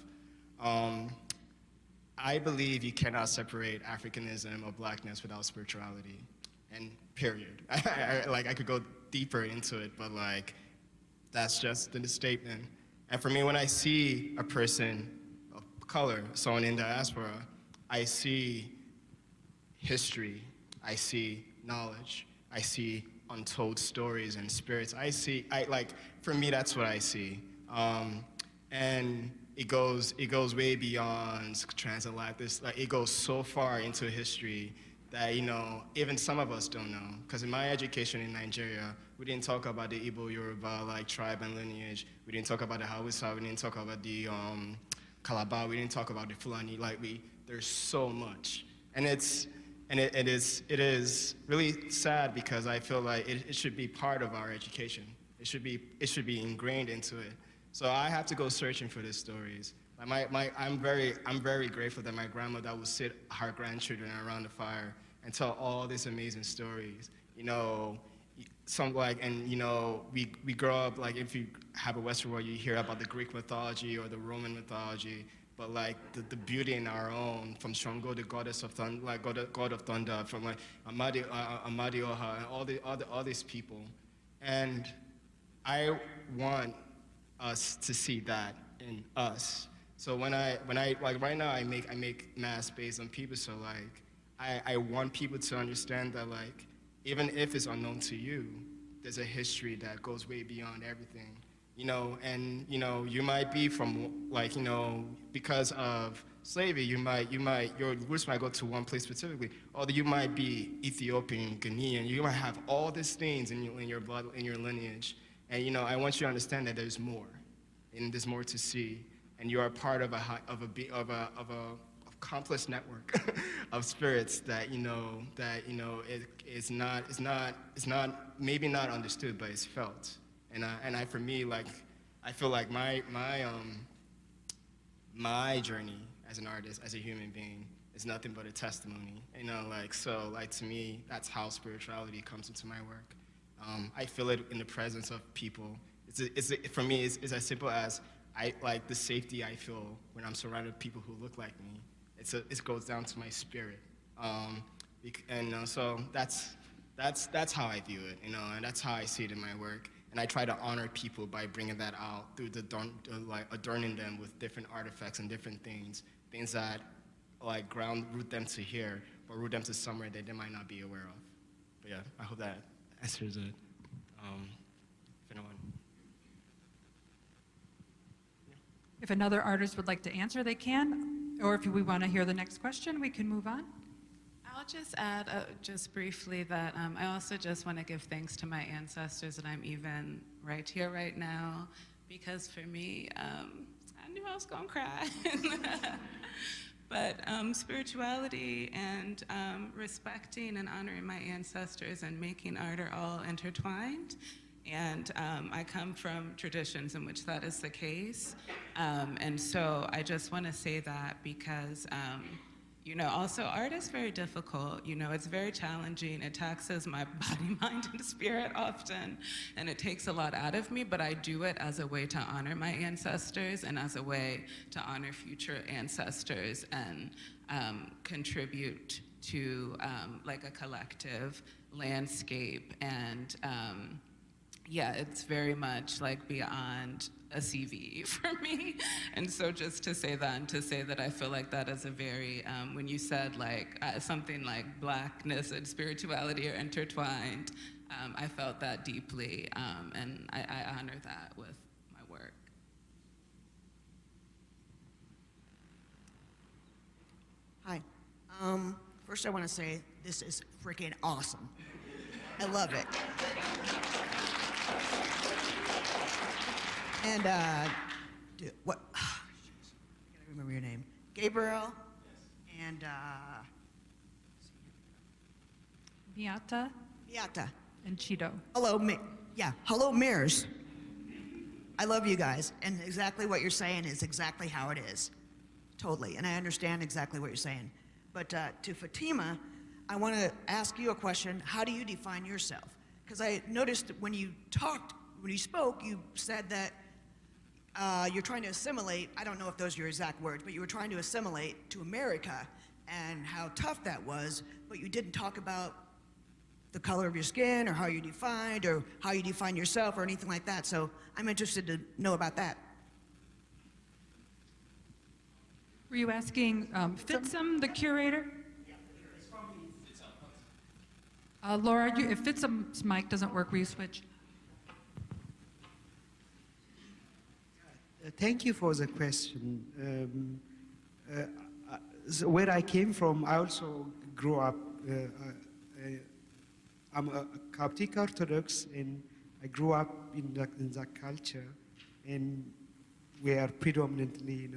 I believe you cannot separate Africanism or blackness without spirituality, and period. I could go deeper into it, but like, that's just the statement. And for me, when I see a person of color, someone in diaspora, I see history, I see knowledge, I see untold stories and spirits. For me, that's what I see. And it goes way beyond transatlantic. Like, it goes so far into history that, you know, even some of us don't know. Because in my education in Nigeria, we didn't talk about the Igbo Yoruba like tribe and lineage. We didn't talk about the Hausa. We didn't talk about the Calabar. We didn't talk about the Fulani. There's so much, and it is really sad, because I feel like it should be part of our education. It should be ingrained into it. So I have to go searching for these stories. I'm very grateful that my grandmother would sit her grandchildren around the fire and tell all these amazing stories. You know, we grow up, like, if you have a Western world, you hear about the Greek mythology or the Roman mythology, but like the beauty in our own, from Shango, the goddess of thunder, like god of thunder, from like Amadioha, and all these people. And I want us to see that in us. So when I like right now, I make mass based on people. So like I want people to understand that, like, even if it's unknown to you, there's a history that goes way beyond everything, you know. And you know, you might be from, like, you know, because of slavery, your roots might go to one place specifically, or you might be Ethiopian, Ghanaian. You might have all these things in your blood, in your lineage. And you know, I want you to understand that there's more, and there's more to see, and you are part of a complex network of spirits that is not maybe not understood, but it's felt. And for me, like, I feel like my journey as an artist, as a human being, is nothing but a testimony. You know, like, so like, to me, that's how spirituality comes into my work. I feel it in the presence of people. For me, it's as simple as I like the safety I feel when I'm surrounded with people who look like me. It goes down to my spirit, so that's how I view it, you know, and that's how I see it in my work. And I try to honor people by bringing that out through like adorning them with different artifacts and different things that like root them to here, or root them to somewhere that they might not be aware of. But yeah, I hope that answers it. If anyone. If another artist would like to answer, they can. Or if we want to hear the next question, we can move on. I'll just add, just briefly, that I also just want to give thanks to my ancestors that I'm even right here, right now, because for me, I knew I was going to cry. But spirituality and respecting and honoring my ancestors and making art are all intertwined. And I come from traditions in which that is the case. And so I just want to say that because, you know, also art is very difficult. You know, it's very challenging. It taxes my body, mind, and spirit often. And it takes a lot out of me, but I do it as a way to honor my ancestors and as a way to honor future ancestors and contribute to like a collective landscape. And yeah, it's very much like beyond a CV for me. And so just to say that, and to say that I feel like that is a very, when you said like something like blackness and spirituality are intertwined, I felt that deeply, and I honor that with my work. Hi. First I want to say this is freaking awesome. I love it. And what? I gotta remember your name. Gabriel. Yes. And Miatta Miatta. and Chido. Hello, hello, mirrors. I love you guys, and exactly what you're saying is exactly how it is. Totally, and I understand exactly what you're saying. But to Fatima, I want to ask you a question. How do you define yourself? Because I noticed when you spoke, you said that you're trying to assimilate. I don't know if those are your exact words, but you were trying to assimilate to America and how tough that was, but you didn't talk about the color of your skin or how you defined or how you define yourself or anything like that. So I'm interested to know about that. Were you asking Fitsum, the curator? Laura, if Fitsum's mic doesn't work, will you switch? Thank you for the question. So where I came from, I also grew up. I'm a Coptic Orthodox, and I grew up in that culture, and we are predominantly,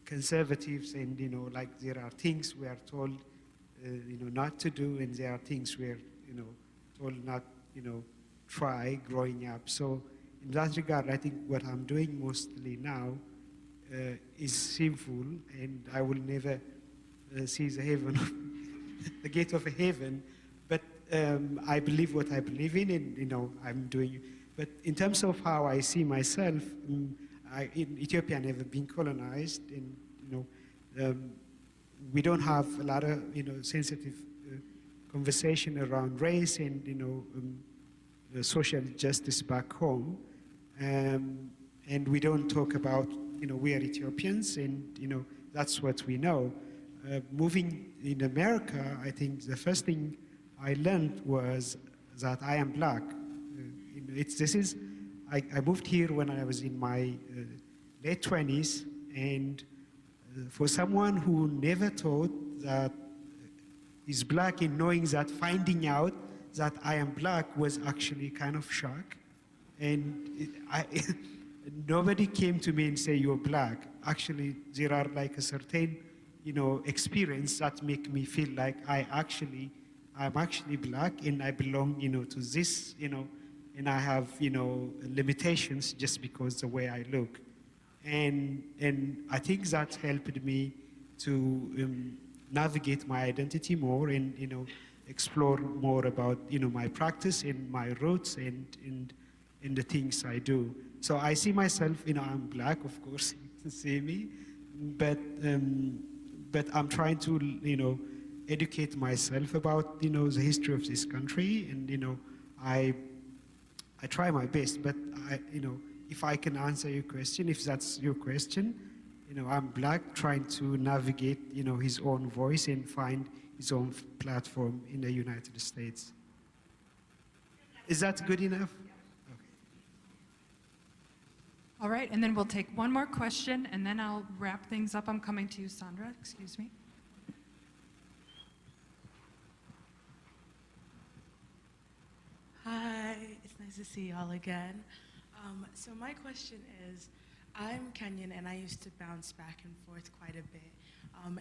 conservatives, and like there are things we are told, not to do, and there are things we are, told not, try growing up. So in that regard, I think what I'm doing mostly now is sinful, and I will never see the heaven, the gate of heaven. But I believe what I believe in, and I'm doing. But in terms of how I see myself, in Ethiopia never been colonized, and we don't have a lot of sensitive conversation around race and social justice back home, and we don't talk about we are Ethiopians, and that's what we know. Moving in America, I think the first thing I learned was that I am black. I moved here when I was in my late 20s, and for someone who never thought that he's black, and knowing that, finding out that I am black was actually kind of shock. And nobody came to me and say, you're black. Actually, there are like a certain, experience that make me feel like I'm actually black, and I belong, to this, and I have, limitations just because the way I look. And I think that helped me to navigate my identity more, and, explore more about, my practice and my roots and the things I do. So I see myself, I'm black, of course, you can see me, but I'm trying to, educate myself about, the history of this country, and, I try my best, but if I can answer your question, if that's your question, I'm black, trying to navigate, his own voice and find his own platform in the United States. Is that good enough? All right, and then we'll take one more question, and then I'll wrap things up. I'm coming to you, Sandra. Excuse me. Hi, it's nice to see y'all again. So my question is, I'm Kenyan, and I used to bounce back and forth quite a bit.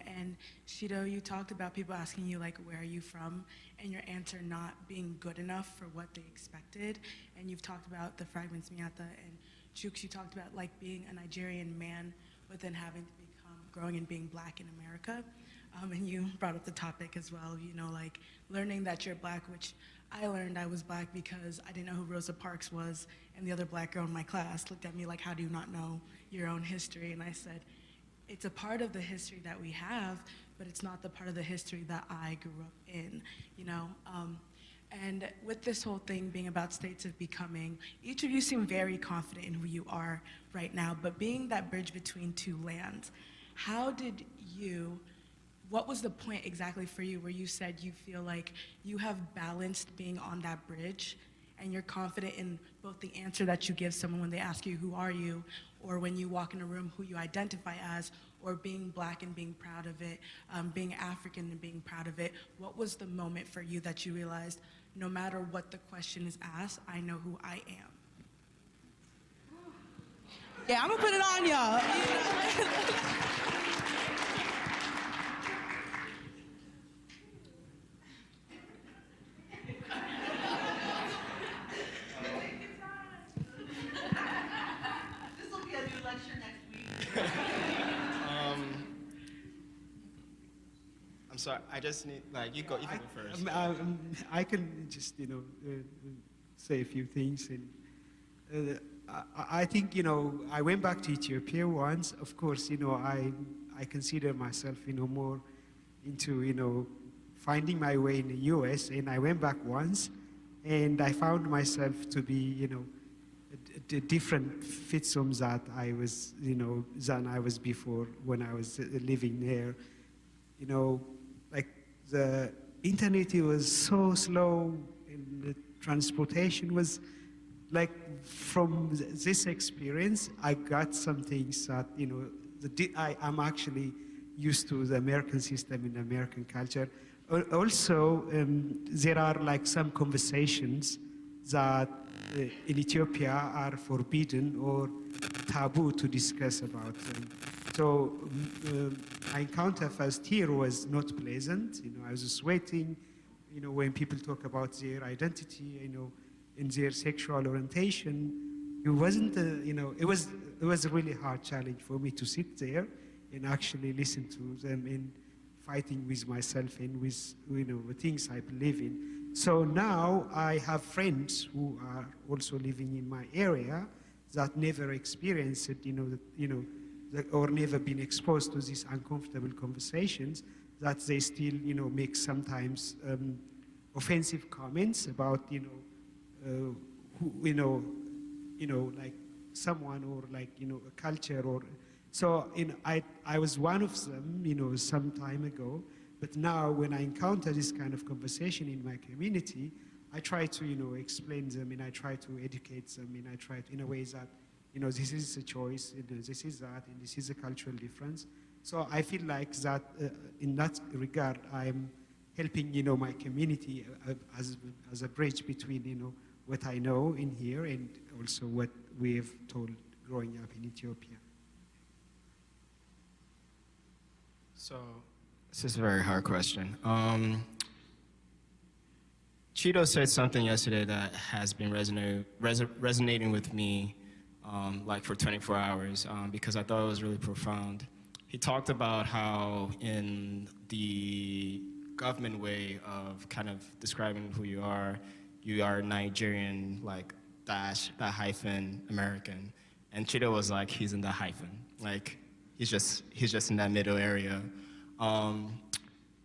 And Chido, you talked about people asking you, like, where are you from? And your answer not being good enough for what they expected. And you've talked about the fragments, Miatta, and Chooks, you talked about, like, being a Nigerian man, but then having to become, growing and being black in America. And you brought up the topic as well, like, learning that you're black, which I learned I was black because I didn't know who Rosa Parks was, and the other black girl in my class looked at me like, how do you not know your own history? And I said, it's a part of the history that we have, but it's not the part of the history that I grew up in, And with this whole thing being about states of becoming, each of you seem very confident in who you are right now, but being that bridge between two lands, what was the point exactly for you where you said you feel like you have balanced being on that bridge and you're confident in both the answer that you give someone when they ask you, who are you, or when you walk in a room, who you identify as, or being black and being proud of it, being African and being proud of it? What was the moment for you that you realized, no matter what the question is asked, I know who I am? Yeah, I'm gonna put it on y'all. sorry. I just need, like, you can go first. I can just, say a few things. And I think, I went back to Ethiopia once. Of course, I consider myself, more into, finding my way in the US. And I went back once, and I found myself to be, a different Fitsum that I was, than I was before when I was living there. Like the internet was so slow, and the transportation was like, from this experience, I got some things that, I'm actually used to the American system and American culture. Also, there are like some conversations that in Ethiopia are forbidden or taboo to discuss about. So my encounter first here was not pleasant. I was sweating, when people talk about their identity, in their sexual orientation. It wasn't, it was a really hard challenge for me to sit there and actually listen to them and fighting with myself and with, the things I believe in. So now I have friends who are also living in my area that never experienced it, or never been exposed to these uncomfortable conversations, that they still, make sometimes offensive comments about, who, like someone or like, a culture or, so I was one of them, some time ago, but now when I encounter this kind of conversation in my community, I try to, explain them, and I try to educate them, and I try to, in a way that, this is a choice, this is that, and this is a cultural difference. So I feel like that, in that regard, I'm helping, my community as a bridge between, what I know in here and also what we've told growing up in Ethiopia. So, this is a very hard question. Chido said something yesterday that has been resonating with me like for 24 hours because I thought it was really profound. He talked about how in the government way of kind of describing who you are Nigerian, like dash, that hyphen, American. And Chido was like, he's in the hyphen. Like, he's just in that middle area.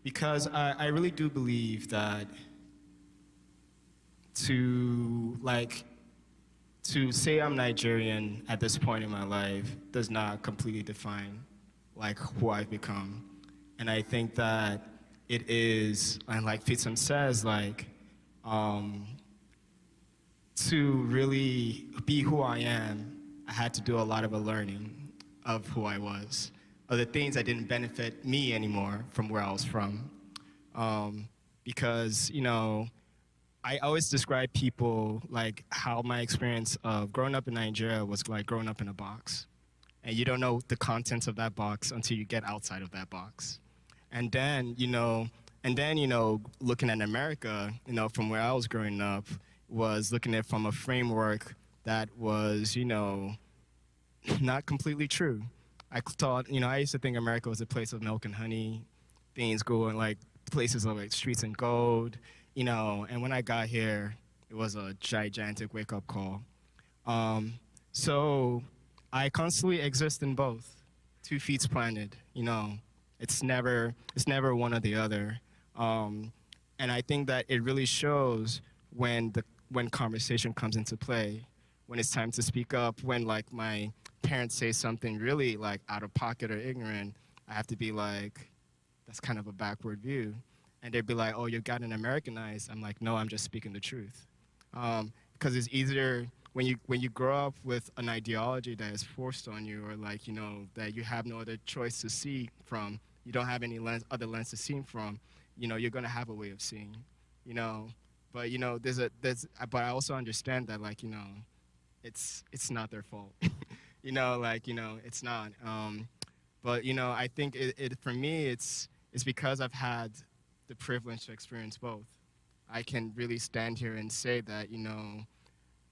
Because I really do believe that to say I'm Nigerian at this point in my life does not completely define like who I've become. And I think that it is, and like Fitsum says, like, to really be who I am, I had to do a lot of a learning of who I was, of the things that didn't benefit me anymore from where I was from. Because, I always describe people like how my experience of growing up in Nigeria was like growing up in a box. And you don't know the contents of that box until you get outside of that box. And then, looking at America, from where I was growing up, was looking at it from a framework that was, not completely true. I thought, I used to think America was a place of milk and honey, things going like places of like streets and gold, and when I got here, it was a gigantic wake-up call. So I constantly exist in both, 2 feet planted, it's never one or the other. And I think that it really shows when conversation comes into play, when it's time to speak up, when like my parents say something really like out of pocket or ignorant, I have to be like, that's kind of a backward view. And they'd be like, oh, you've gotten Americanized. I'm like, no, I'm just speaking the truth. Because it's easier when you grow up with an ideology that is forced on you, or like, that you have no other choice to see from, you don't have any other lens to see from, you're gonna have a way of seeing, But but I also understand that like, it's not their fault. It's not. But I think it for me it's because I've had the privilege to experience both. I can really stand here and say that,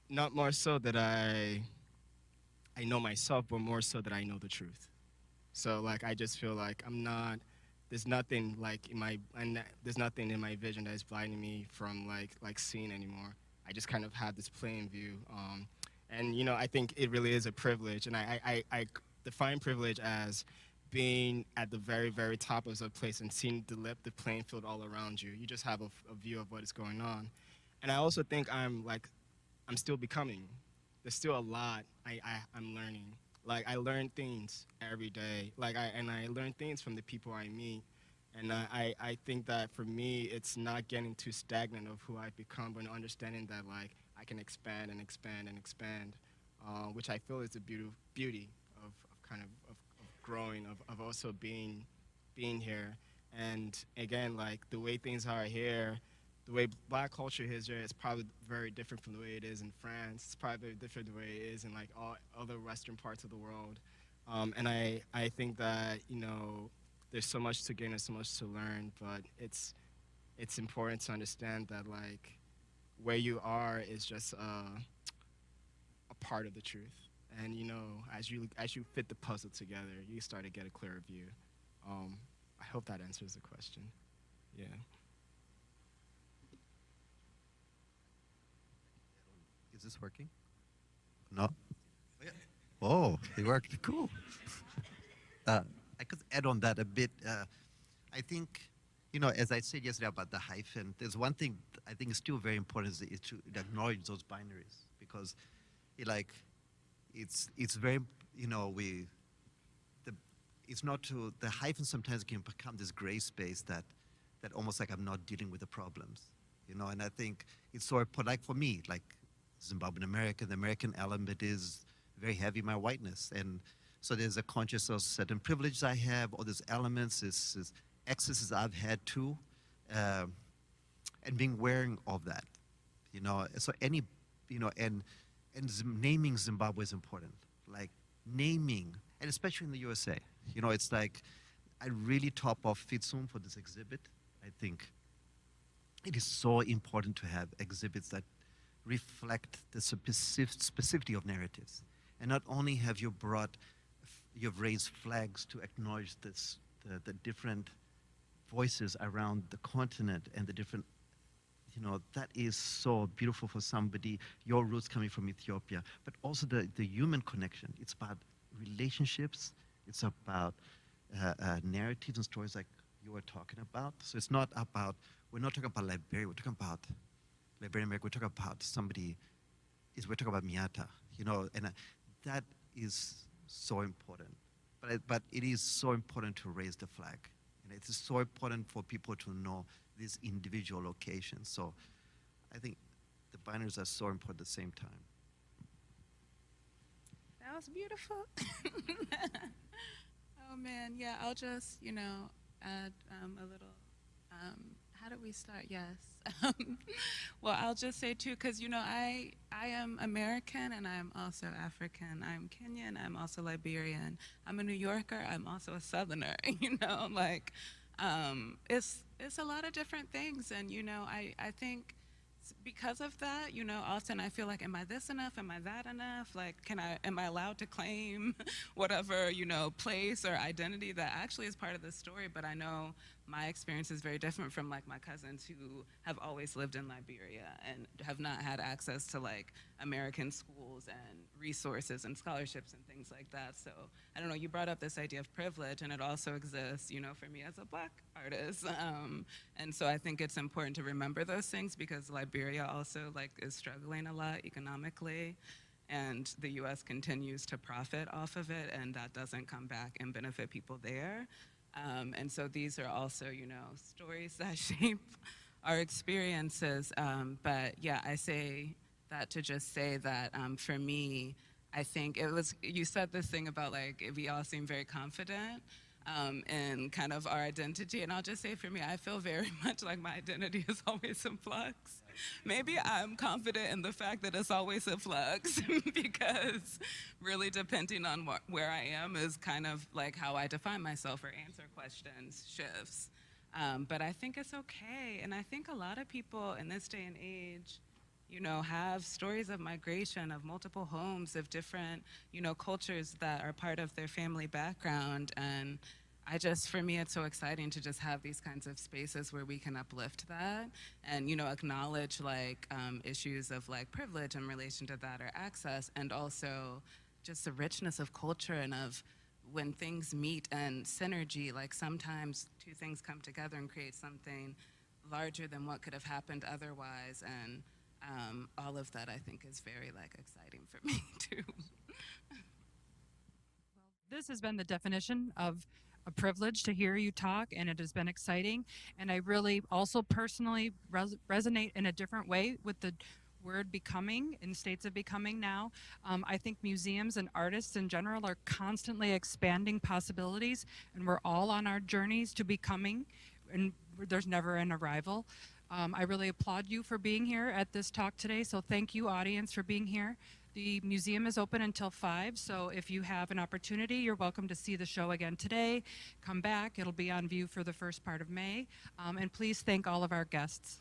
not more so that I know myself, but more so that I know the truth. So like I just feel like I'm not there's nothing there's nothing in my vision that is blinding me from like seeing anymore. I just kind of have this plain view, and I think it really is a privilege, and I define privilege as being at the very, very top of a place and seeing the playing field all around you. You just have a view of what is going on. And I also think I'm still becoming. There's still a lot I'm learning. Like, I learn things every day. I learn things from the people I meet. And I think that for me, it's not getting too stagnant of who I've become, but understanding that I can expand and expand and expand, which I feel is the beauty of kind of growing, of also being here. And again, the way things are here, the way Black culture is here is probably very different from the way it is in France. It's probably very different the way it is in all other Western parts of the world. And I think that there's so much to gain and so much to learn, but it's important to understand that where you are is just a part of the truth. And as you fit the puzzle together, you start to get a clearer view. I hope that answers the question. Yeah. Is this working? No? Oh, it worked. Cool. I could add on that a bit. I think, as I said yesterday about the hyphen, there's one thing I think is still very important is to acknowledge those binaries, because it's very, it's not to, the hyphen sometimes can become this gray space that almost like I'm not dealing with the problems, and I think it's sort of, for me, Zimbabwean American, the American element is very heavy my whiteness, and so there's a consciousness of certain privileges I have, all these elements, this excesses I've had too, and being wearing of that, so any, and naming Zimbabwe is important, naming, and especially in the USA, it's I really top off Fitsum for this exhibit. I think it is so important to have exhibits that reflect the specificity of narratives. And not only have you you've raised flags to acknowledge the different voices around the continent and the different, that is so beautiful for somebody, your roots coming from Ethiopia, but also the human connection. It's about relationships, it's about narratives and stories like you were talking about. So it's not about, we're not talking about Liberia, we're talking about Liberian America, we're talking about we're talking about Miatta, and that is so important. But it is so important to raise the flag. And it is so important for people to know these individual locations. So I think the binaries are so important at the same time. That was beautiful. Oh man, yeah, I'll just, add a little, how do we start? Yes. Well, I'll just say too, because, I am American and I'm also African. I'm Kenyan, I'm also Liberian. I'm a New Yorker, I'm also a Southerner, it's a lot of different things. And, I think because of that, often I feel like, am I this enough? Am I that enough? Am I allowed to claim whatever, place or identity that actually is part of the story? But I know my experience is very different from my cousins who have always lived in Liberia and have not had access to American schools and resources and scholarships and things like that. So I don't know, you brought up this idea of privilege, and it also exists, for me as a Black artist. And so I think it's important to remember those things, because Liberia also is struggling a lot economically, and the US continues to profit off of it, and that doesn't come back and benefit people there. And so these are also, stories that shape our experiences. But yeah, I say that to just say that for me, I think you said this thing about we all seem very confident in kind of our identity. And I'll just say for me, I feel very much like my identity is always in flux. Maybe I'm confident in the fact that it's always in flux because really depending on where I am is kind of how I define myself or answer questions shifts. But I think it's okay. And I think a lot of people in this day and age, have stories of migration, of multiple homes, of different, cultures that are part of their family background. And for me, it's so exciting to just have these kinds of spaces where we can uplift that and, acknowledge like issues of like privilege in relation to that or access, and also just the richness of culture and of when things meet and synergy, like sometimes two things come together and create something larger than what could have happened otherwise. And all of that I think is very like exciting for me too. This has been the definition of a privilege to hear you talk, and it has been exciting. And I really also personally resonate in a different way with the word becoming, in states of becoming now. I think museums and artists in general are constantly expanding possibilities, and we're all on our journeys to becoming, and there's never an arrival. I really applaud you for being here at this talk today, so thank you, audience, for being here. The museum is open until 5, so if you have an opportunity, you're welcome to see the show again today. Come back, it'll be on view for the first part of May. And please thank all of our guests.